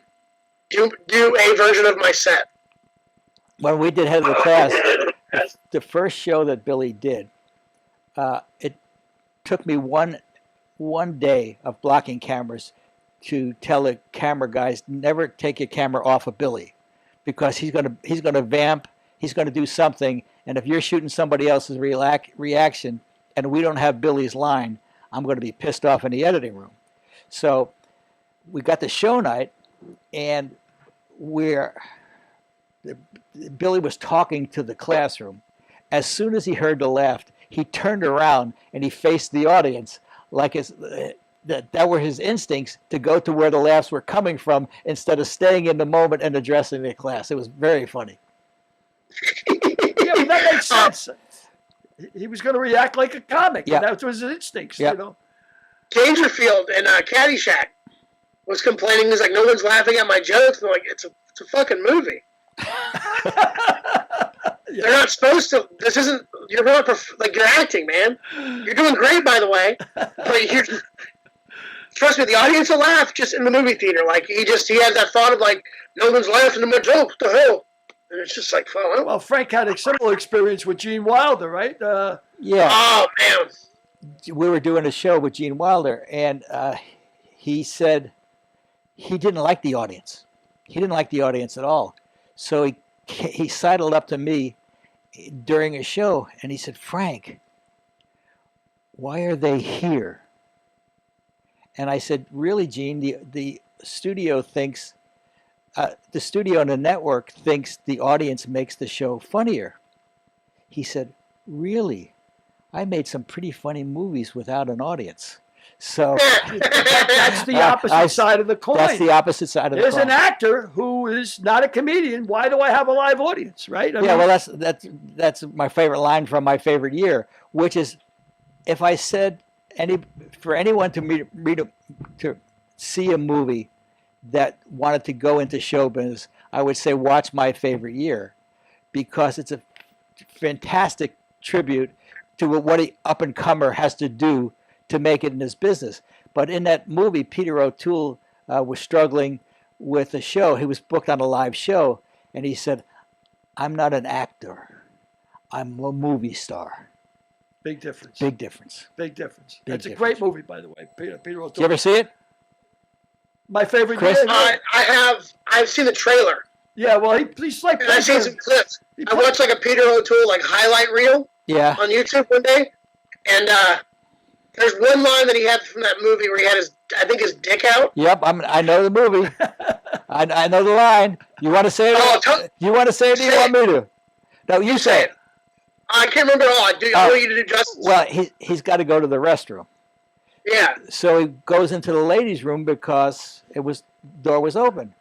do a version of my set. When we did Head of the Class, the first show that Billy did, it took me one day of blocking cameras to tell the camera guys never take your camera off of Billy, because he's gonna vamp, he's gonna do something, and if you're shooting somebody else's reaction and we don't have Billy's line, I'm going to be pissed off in the editing room. So we got the show night, and Billy was talking to the classroom. As soon as he heard the laugh, he turned around and he faced the audience like that were his instincts to go to where the laughs were coming from instead of staying in the moment and addressing the class. It was very funny. Yeah, but that makes sense. He was going to react like a comic. Yeah. And that was his instincts, Dangerfield and Caddyshack was complaining. He's like, no one's laughing at my jokes. And I'm like, it's a fucking movie. They're not supposed to. This isn't. You're not you're acting, man. You're doing great, by the way. But trust me, the audience will laugh just in the movie theater. Like he has that thought of like, no one's laughing at my joke. What the hell? And it's just like, well, Frank had a similar experience with Gene Wilder, right? Yeah. Oh man. We were doing a show with Gene Wilder, and he said he didn't like the audience. He didn't like the audience at all. So he sidled up to me during a show, and he said, Frank, why are they here? And I said, really, Gene, the studio thinks, the studio and the network thinks the audience makes the show funnier. He said, really? I made some pretty funny movies without an audience. So that's the opposite side of the coin. That's the opposite side of the coin. There's an actor who is not a comedian. Why do I have a live audience, right? Well, that's my favorite line from my favorite year, which is, if I said for anyone to see a movie that wanted to go into show business, I would say watch My Favorite Year, because it's a fantastic tribute to what an up-and-comer has to do to make it in this business. But in that movie, Peter O'Toole was struggling with a show. He was booked on a live show, and he said, I'm not an actor. I'm a movie star. Big difference. Big difference. Big difference. Big It's a difference. great movie, by the way, Peter O'Toole. Did you ever see it? My favorite. Chris? I've seen the trailer. Yeah, well, he's like. And I've seen some clips. I watched like a Peter O'Toole highlight reel. Yeah. On YouTube one day, and there's one line that he had from that movie where he had his dick out. Yep, I know the movie. I know the line. You want to say it? Oh, you want to say it? Do you want me to? No, you say it. I can't remember all. I want you to do justice. Well, he's got to go to the restroom. Yeah. So he goes into the ladies' room because door was open,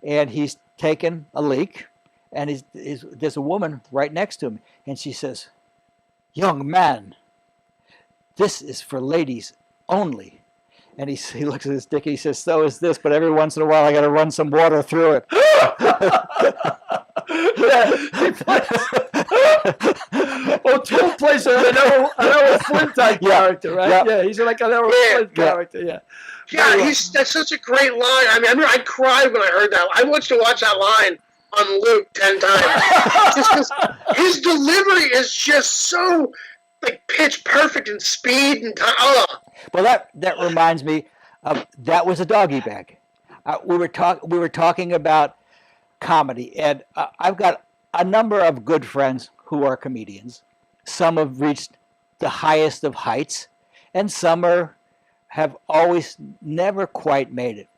and he's taken a leak, and there's a woman right next to him, and she says, "Young man, this is for ladies only." And he looks at his dick, and he says, "So is this, but every once in a while I got to run some water through it." Well, Tool plays an Errol Flynn type character, right? Yeah, he's like an Errol Flynn character, yeah. Yeah, that's such a great line. I mean, I cried when I heard that. I watched that line on loop 10 times. Just 'cause his delivery is just so like pitch perfect and speed and time. Oh. Well, that reminds me of that was a doggy bag. We were talking about comedy, and I've got a number of good friends who are comedians. Some have reached the highest of heights, and some have always never quite made it.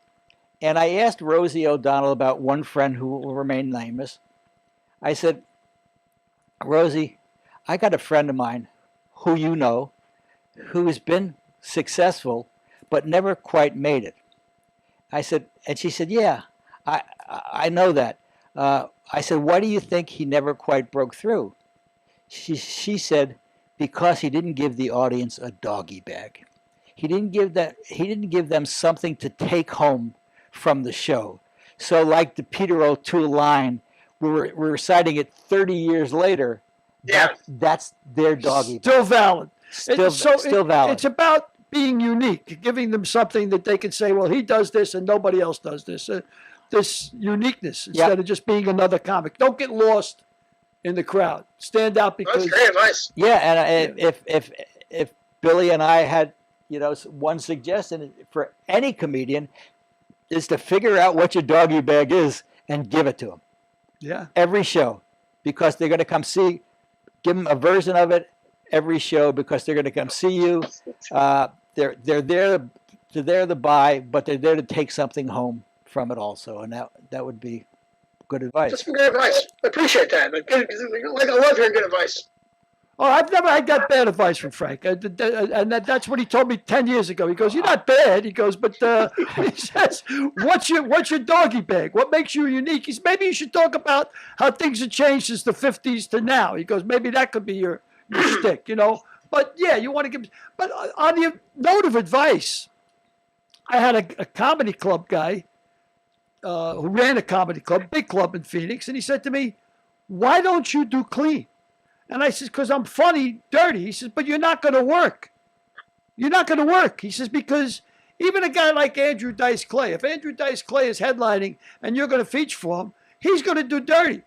And I asked Rosie O'Donnell about one friend who will remain nameless. I said, "Rosie, I got a friend of mine who you know, who has been successful but never quite made it." I said, and she said, "Yeah, I know that." I said, "Why do you think he never quite broke through?" She said, "Because he didn't give the audience a doggy bag. He didn't give them something to take home from the show. So like the Peter O'Toole line, we're reciting it 30 years later. Yeah. That's their doggy Still bag. valid. Still valid. It's about being unique, giving them something that they can say, well, he does this and nobody else does this. This uniqueness instead of just being another comic. Don't get lost in the crowd. Stand out because... That's great advice. Yeah, and if Billy and I had, one suggestion for any comedian is to figure out what your doggy bag is and give it to them. Yeah. Every show, because they're going to come see. Give them a version of it every show because they're going to come see you. They're there to buy, but they're there to take something home from it also, and that would be good advice. That's some good advice. I appreciate that. I love hearing good advice. Oh, I've never had that bad advice from Frank. And that's what he told me 10 years ago. He goes, "You're not bad." He goes, "But he says, what's your doggy bag? What makes you unique?" He says, "Maybe you should talk about how things have changed since the 50s to now." He goes, "Maybe that could be your stick, But yeah, you want to give. But on the note of advice, I had a comedy club guy who ran a comedy club, big club in Phoenix, and he said to me, "Why don't you do clean?" And I said, "Because I'm funny, dirty." He says, "But you're not going to work. You're not going to work." He says, "Because even a guy like Andrew Dice Clay, if Andrew Dice Clay is headlining and you're going to feature for him, he's going to do dirty.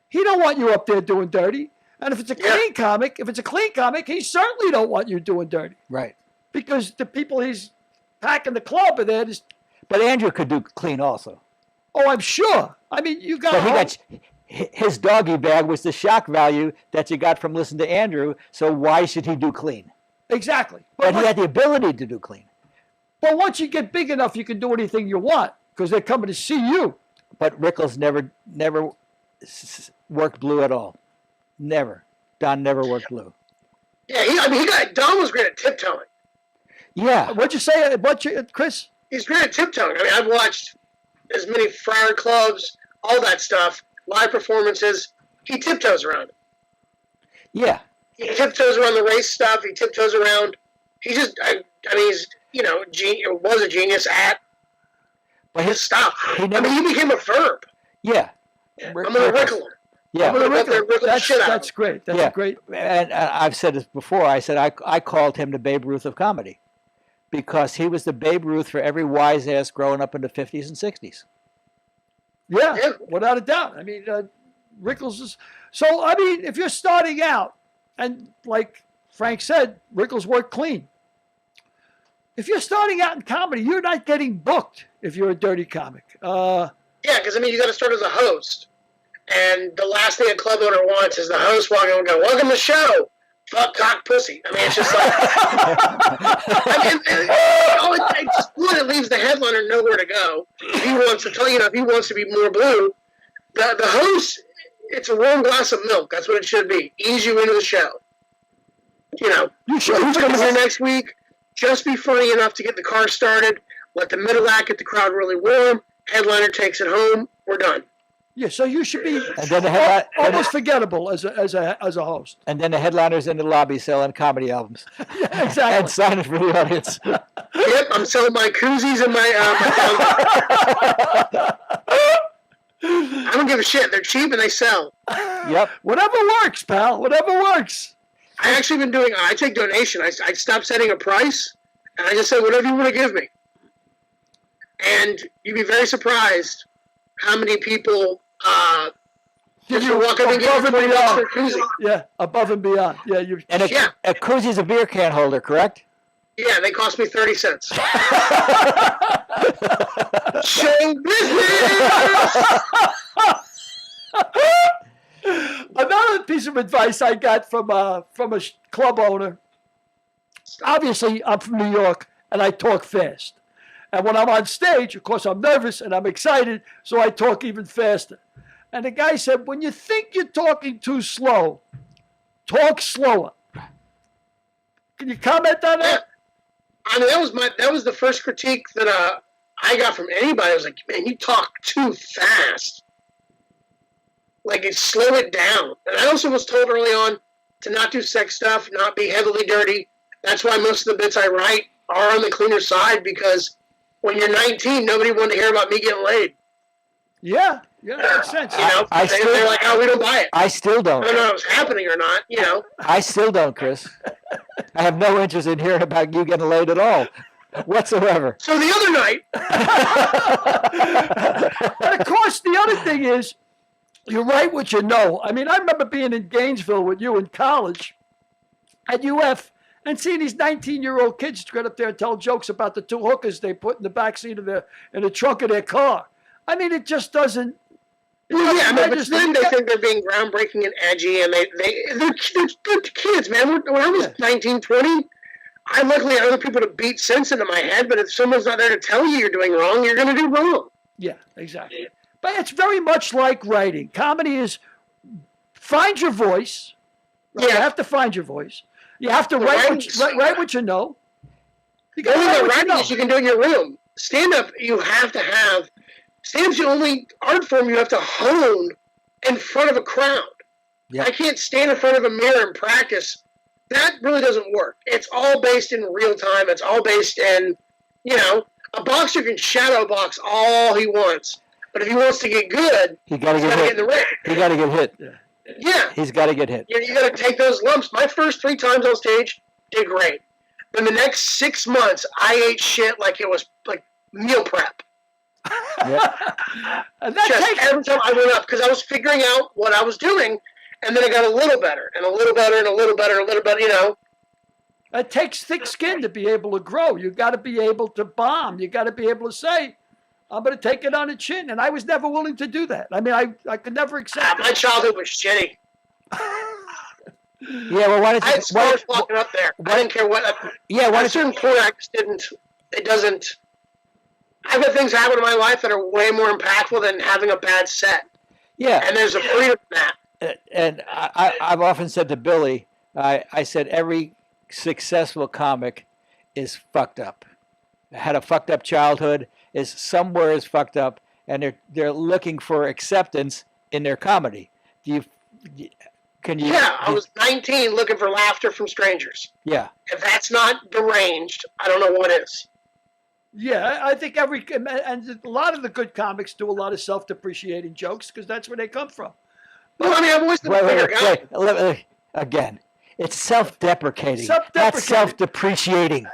He don't want you up there doing dirty. And if it's a clean comic, he certainly don't want you doing dirty." Right. Because the people he's packing the club are there. But Andrew could do clean also. Oh, I'm sure. I mean, you got... His doggy bag was the shock value that you got from listening to Andrew, so why should he do clean? Exactly. But he had the ability to do clean. But once you get big enough, you can do anything you want because they're coming to see you. But Rickles never worked blue at all. Never. Don never worked blue. Yeah, Don was great at tiptoeing. Yeah. What'd you say, Chris? He's great at tiptoeing. I mean, I've watched as many Friar Clubs, all that stuff, live performances. He tiptoes around. Yeah. He tiptoes around the race stuff. He tiptoes around. He just, he's, was a genius at his stuff. He became a verb. Yeah. I'm going to Rickle him. Yeah. That's great. That's great. And I've said this before. I said I called him the Babe Ruth of comedy because he was the Babe Ruth for every wise ass growing up in the 50s and 60s. Yeah, without a doubt. I mean, Rickles is... So, I mean, if you're starting out, and like Frank said, Rickles worked clean. If you're starting out in comedy, you're not getting booked if you're a dirty comic. Yeah, because, you got to start as a host. And the last thing a club owner wants is the host walking and going, "Welcome to the show. Fuck, cock, pussy." It's just like... it leaves the headliner nowhere to go. If he wants to tell if he wants to be more blue, the host it's a warm glass of milk. That's what it should be. Ease you into the show. You know, who's coming here next week? Just be funny enough to get the car started. Let the middle act get the crowd really warm. Headliner takes it home. We're done. Yeah, so you should be And then the almost forgettable as a host. And then the headliners in the lobby selling comedy albums. Yeah, exactly. And signing for the audience. Yep, I'm selling my koozies and my I don't give a shit. They're cheap and they sell. Yep. Whatever works, pal. Whatever works. I actually been doing. I take donation. I stopped setting a price, and I just say whatever you want to give me. And you'd be very surprised how many people Give just you walk up and give above you and $20 beyond. for a koozie. Yeah, above and beyond. Yeah, you. And a koozie's a beer can holder, correct? Yeah, they cost me 30 cents. Show business. Another piece of advice I got from a club owner. Obviously, I'm from New York, and I talk fast. And when I'm on stage, of course, I'm nervous and I'm excited, so I talk even faster. And the guy said, when you think you're talking too slow, talk slower. Can you comment on that? I mean, that was the first critique that I got from anybody. I was like, man, you talk too fast. Like, slow it down. And I also was told early on to not do sex stuff, not be heavily dirty. That's why most of the bits I write are on the cleaner side, because when you're 19, nobody wanted to hear about me getting laid. Yeah, that makes sense. You know, they're like, oh, we don't buy it. I still don't. I don't know if it's happening or not, you know. I still don't, Chris. I have no interest in hearing about you getting laid at all, whatsoever. So the other night. And of course, the other thing is, you write what you know. I mean, I remember being in Gainesville with you in college at UF and seeing these 19-year-old kids get up there and tell jokes about the two hookers they put in the backseat of in the trunk of their car. I mean, it just doesn't. Well, yeah, but then they think they're being groundbreaking and edgy, and they're kids, man. When I was 19, 20, I luckily had other people to beat sense into my head, but if someone's not there to tell you you're doing wrong, you're going to do wrong. Yeah, exactly. But it's very much like writing. Comedy is find your voice. Right? Yeah. You have to find your voice. You have to write what you know. You The only write thing what you writing know. is you can do in your room. Stand-up, you have to have. Stand-up's the only art form you have to hone in front of a crowd. Yeah. I can't stand in front of a mirror and practice. That really doesn't work. It's all based in real time. It's all based in, a boxer can shadow box all he wants. But if he wants to get good, He got to he's get got to hit. get in the ring. He got to get hit. Yeah. He's got to get hit. You got to take those lumps. My first 3 times on stage did great. Then the next 6 months, I ate shit like it was like meal prep. Yeah. And that Just takes, every time I went up, because I was figuring out what I was doing, and then it got a little better, and a little better, and a little better, and a little better, it takes thick skin to be able to grow. You got to be able to bomb. You got to be able to say, I'm going to take it on the chin. And I was never willing to do that. I mean, I could never accept My it. childhood was shitty. Yeah, well, why did I had scars walking up there. I didn't care what. Yeah, why At a did certain point, I just didn't. It doesn't. I've had things happen in my life that are way more impactful than having a bad set. Yeah. And there's a freedom in that. And I've often said to Billy, I said every successful comic is fucked up. Had a fucked up childhood, is somewhere is fucked up, and they're looking for acceptance in their comedy. Can you? Yeah, I was 19 looking for laughter from strangers. Yeah. If that's not deranged, I don't know what is. Yeah, I think and a lot of the good comics do a lot of self-depreciating jokes because that's where they come from. Well, I mean, I've always been a bigger guy. Wait. Again, it's self-deprecating. Self-deprecating. Not self-depreciating.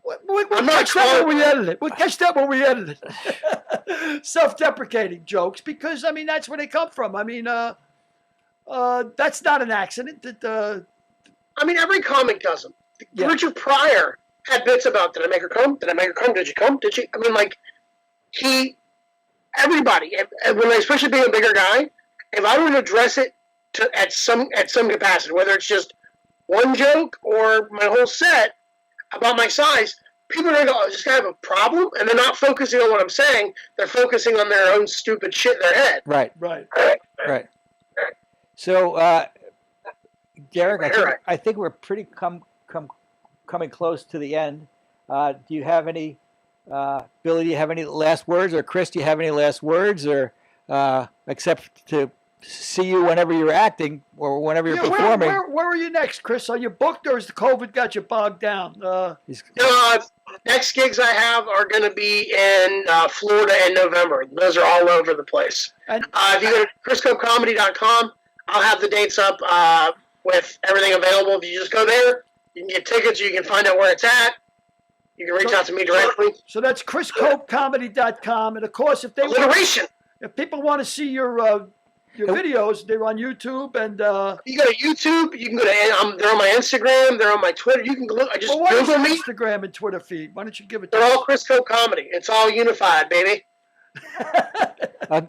We'll I'm not catch that when calling- we edit it. We'll catch that when we edit it. Self-deprecating jokes because, I mean, that's where they come from. I mean, that's not an accident. I mean, every comic does them. Yeah. Richard Pryor had bits about, did I make her come? Did I make her come? Did you come? Did she? I mean, like, everybody, especially being a bigger guy, if I were to address it at some capacity, whether it's just one joke or my whole set about my size, people are going to go, oh, does this guy have a problem? And they're not focusing on what I'm saying. They're focusing on their own stupid shit in their head. Right. Right. So, Derek, I think we're pretty coming close to the end. Do you have any, Billy, do you have any last words? Or Chris, do you have any last words? Or except to see you whenever you're acting or whenever you're performing. Where are you next, Chris? Are you booked or has the COVID got you bogged down? Next gigs I have are going to be in Florida in November. Those are all over the place. And if you go to chriscopecomedy.com, I'll have the dates up with everything available. If you just go there, you can get tickets. You can find out where it's at. You can reach out to me directly. So that's chriscopecomedy.com. And, of course, if people want to see your videos, they're on YouTube and you go to YouTube. You can go to they're on my Instagram. They're on my Twitter. You can look. Google me. Instagram and Twitter feed. Why don't you give it? They're all Chris Cope Comedy. It's all unified, baby.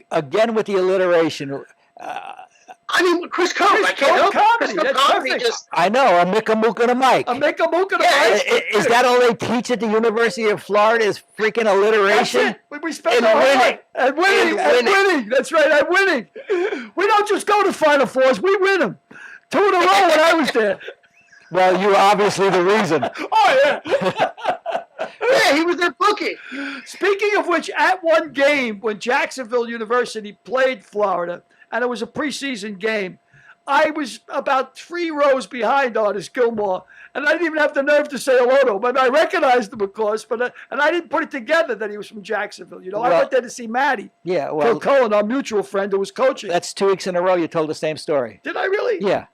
Again with the alliteration. I mean, Chris Cope. I can't help Comedy. Chris Cope Comedy. I know. A Mick, a Mook, and a Mike. A Mick, a Mook, and a Mike. Is that all they teach at the University of Florida? Is freaking alliteration? We spend our winning. And winning. That's right. I'm winning. We don't just go to Final Fours. We win them. 2 in a row when I was there. Well, you're obviously the reason. Oh, yeah. Yeah, he was their bookie. Speaking of which, at one game when Jacksonville University played Florida, and it was a preseason game, I was about 3 rows behind Artis Gilmore, and I didn't even have the nerve to say hello to him. But I recognized him, of course, and I didn't put it together that he was from Jacksonville. I went there to see Maddie. Yeah, well, Cohen, our mutual friend who was coaching. That's 2 weeks in a row you told the same story. Did I really? Yeah.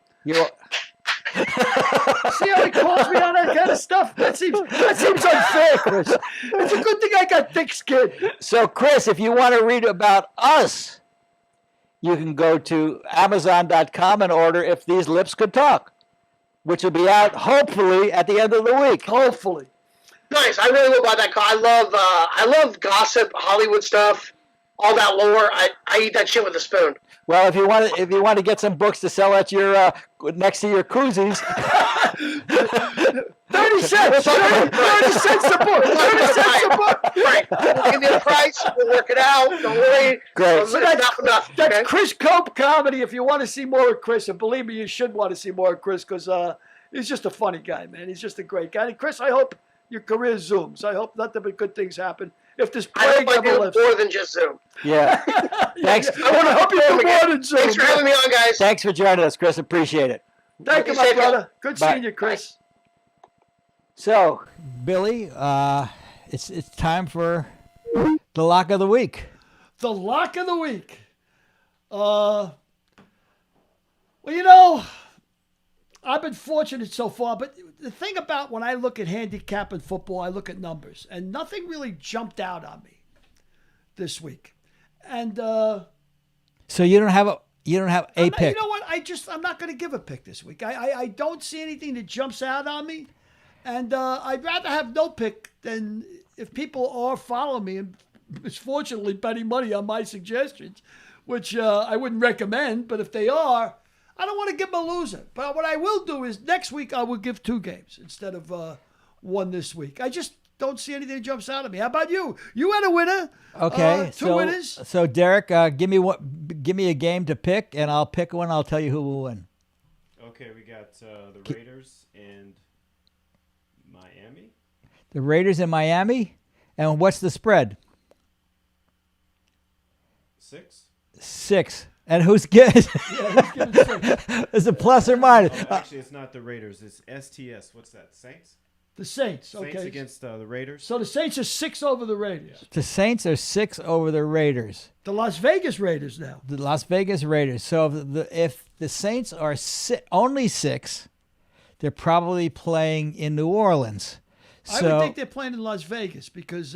See how he calls me on that kind of stuff? That seems unfair, Chris. It's a good thing I got thick skin. So, Chris, if you want to read about us, you can go to Amazon.com and order If These Lips Could Talk, which will be out hopefully at the end of the week. Hopefully. Nice. I really will buy that car. I love gossip, Hollywood stuff, all that lore. I eat that shit with a spoon. Well, if you want to get some books to sell at your next to your koozies, 30 cents. 30 cents a book. 30 cents a book. Right. We'll give you the price. We'll work it out. Don't worry. Great. So that's Chris Cope Comedy. If you want to see more of Chris, and believe me, you should want to see more of Chris because he's just a funny guy, man. He's just a great guy. And Chris, I hope your career zooms. I hope nothing but good things happen. If this plague ever lifts. More than just Zoom. Yeah. Thanks. I want to help you do more than Zoom. Thanks for having me on, guys. Thanks for joining us, Chris. Appreciate it. Thank you, my brother. Good seeing you, Chris. So, Billy, it's time for the lock of the week. The lock of the week. I've been fortunate so far, but the thing about when I look at handicap in football, I look at numbers, and nothing really jumped out on me this week. And so you don't have a pick. You know what? I'm not going to give a pick this week. I don't see anything that jumps out on me, and I'd rather have no pick than if people are following me and misfortunately betting money on my suggestions, which I wouldn't recommend. But if they are, I don't want to give them a loser. But what I will do is next week I will give 2 games instead of 1 this week. I just don't see anything that jumps out at me. How about you? You had a winner. Okay, 2 winners. So Derek, give me a game to pick, and I'll pick one. I'll tell you who will win. Okay, we got the Raiders and Miami. The Raiders in Miami, and what's the spread? 6. And who's getting? Is it plus or minus? Actually, it's not the Raiders. It's STS. What's that? Saints? The Saints. Okay. Saints against the Raiders. So the Saints are 6 over the Raiders. The Saints are 6 over the Raiders. The Las Vegas Raiders now. The Las Vegas Raiders. So if the Saints are only 6, they're probably playing in New Orleans. I would think they're playing in Las Vegas because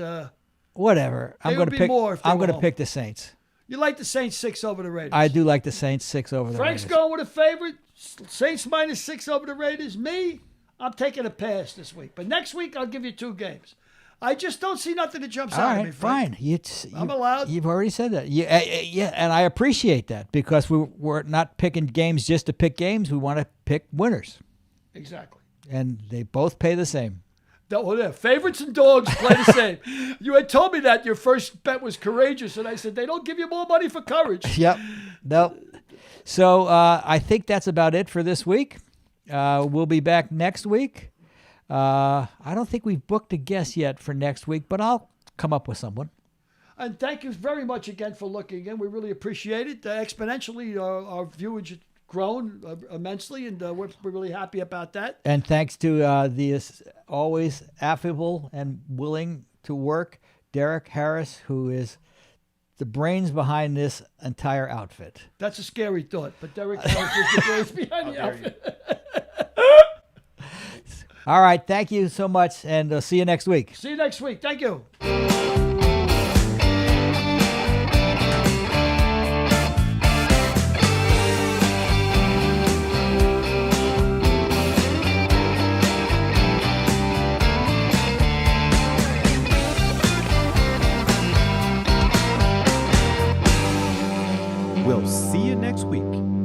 whatever. I'm going to pick the Saints. You like the Saints 6 over the Raiders? I do like the Saints 6 over the Frank's Raiders. going with a favorite. Saints minus 6 over the Raiders. Me, I'm taking a pass this week. But next week, I'll give you 2 games. I just don't see nothing that jumps out at me, Frank. Fine. I'm allowed. You've already said that. Yeah, and I appreciate that because we're not picking games just to pick games. We want to pick winners. Exactly. And they both pay the same. Favorites and dogs play the same. You had told me that your first bet was courageous, and I said they don't give you more money for courage. Yep. Nope. So I think that's about it for this week. We'll be back next week. I don't think we've booked a guest yet for next week, but I'll come up with someone. And thank you very much again for looking in. We really appreciate it. Exponentially, our viewage has grown immensely, and we're really happy about that. And thanks to the always affable and willing to work Derek Harris, who is the brains behind this entire outfit. That's a scary thought, but Derek Harris is the brains behind the outfit. All right. Thank you so much, and see you next week. See you next week. Thank you. We'll see you next week.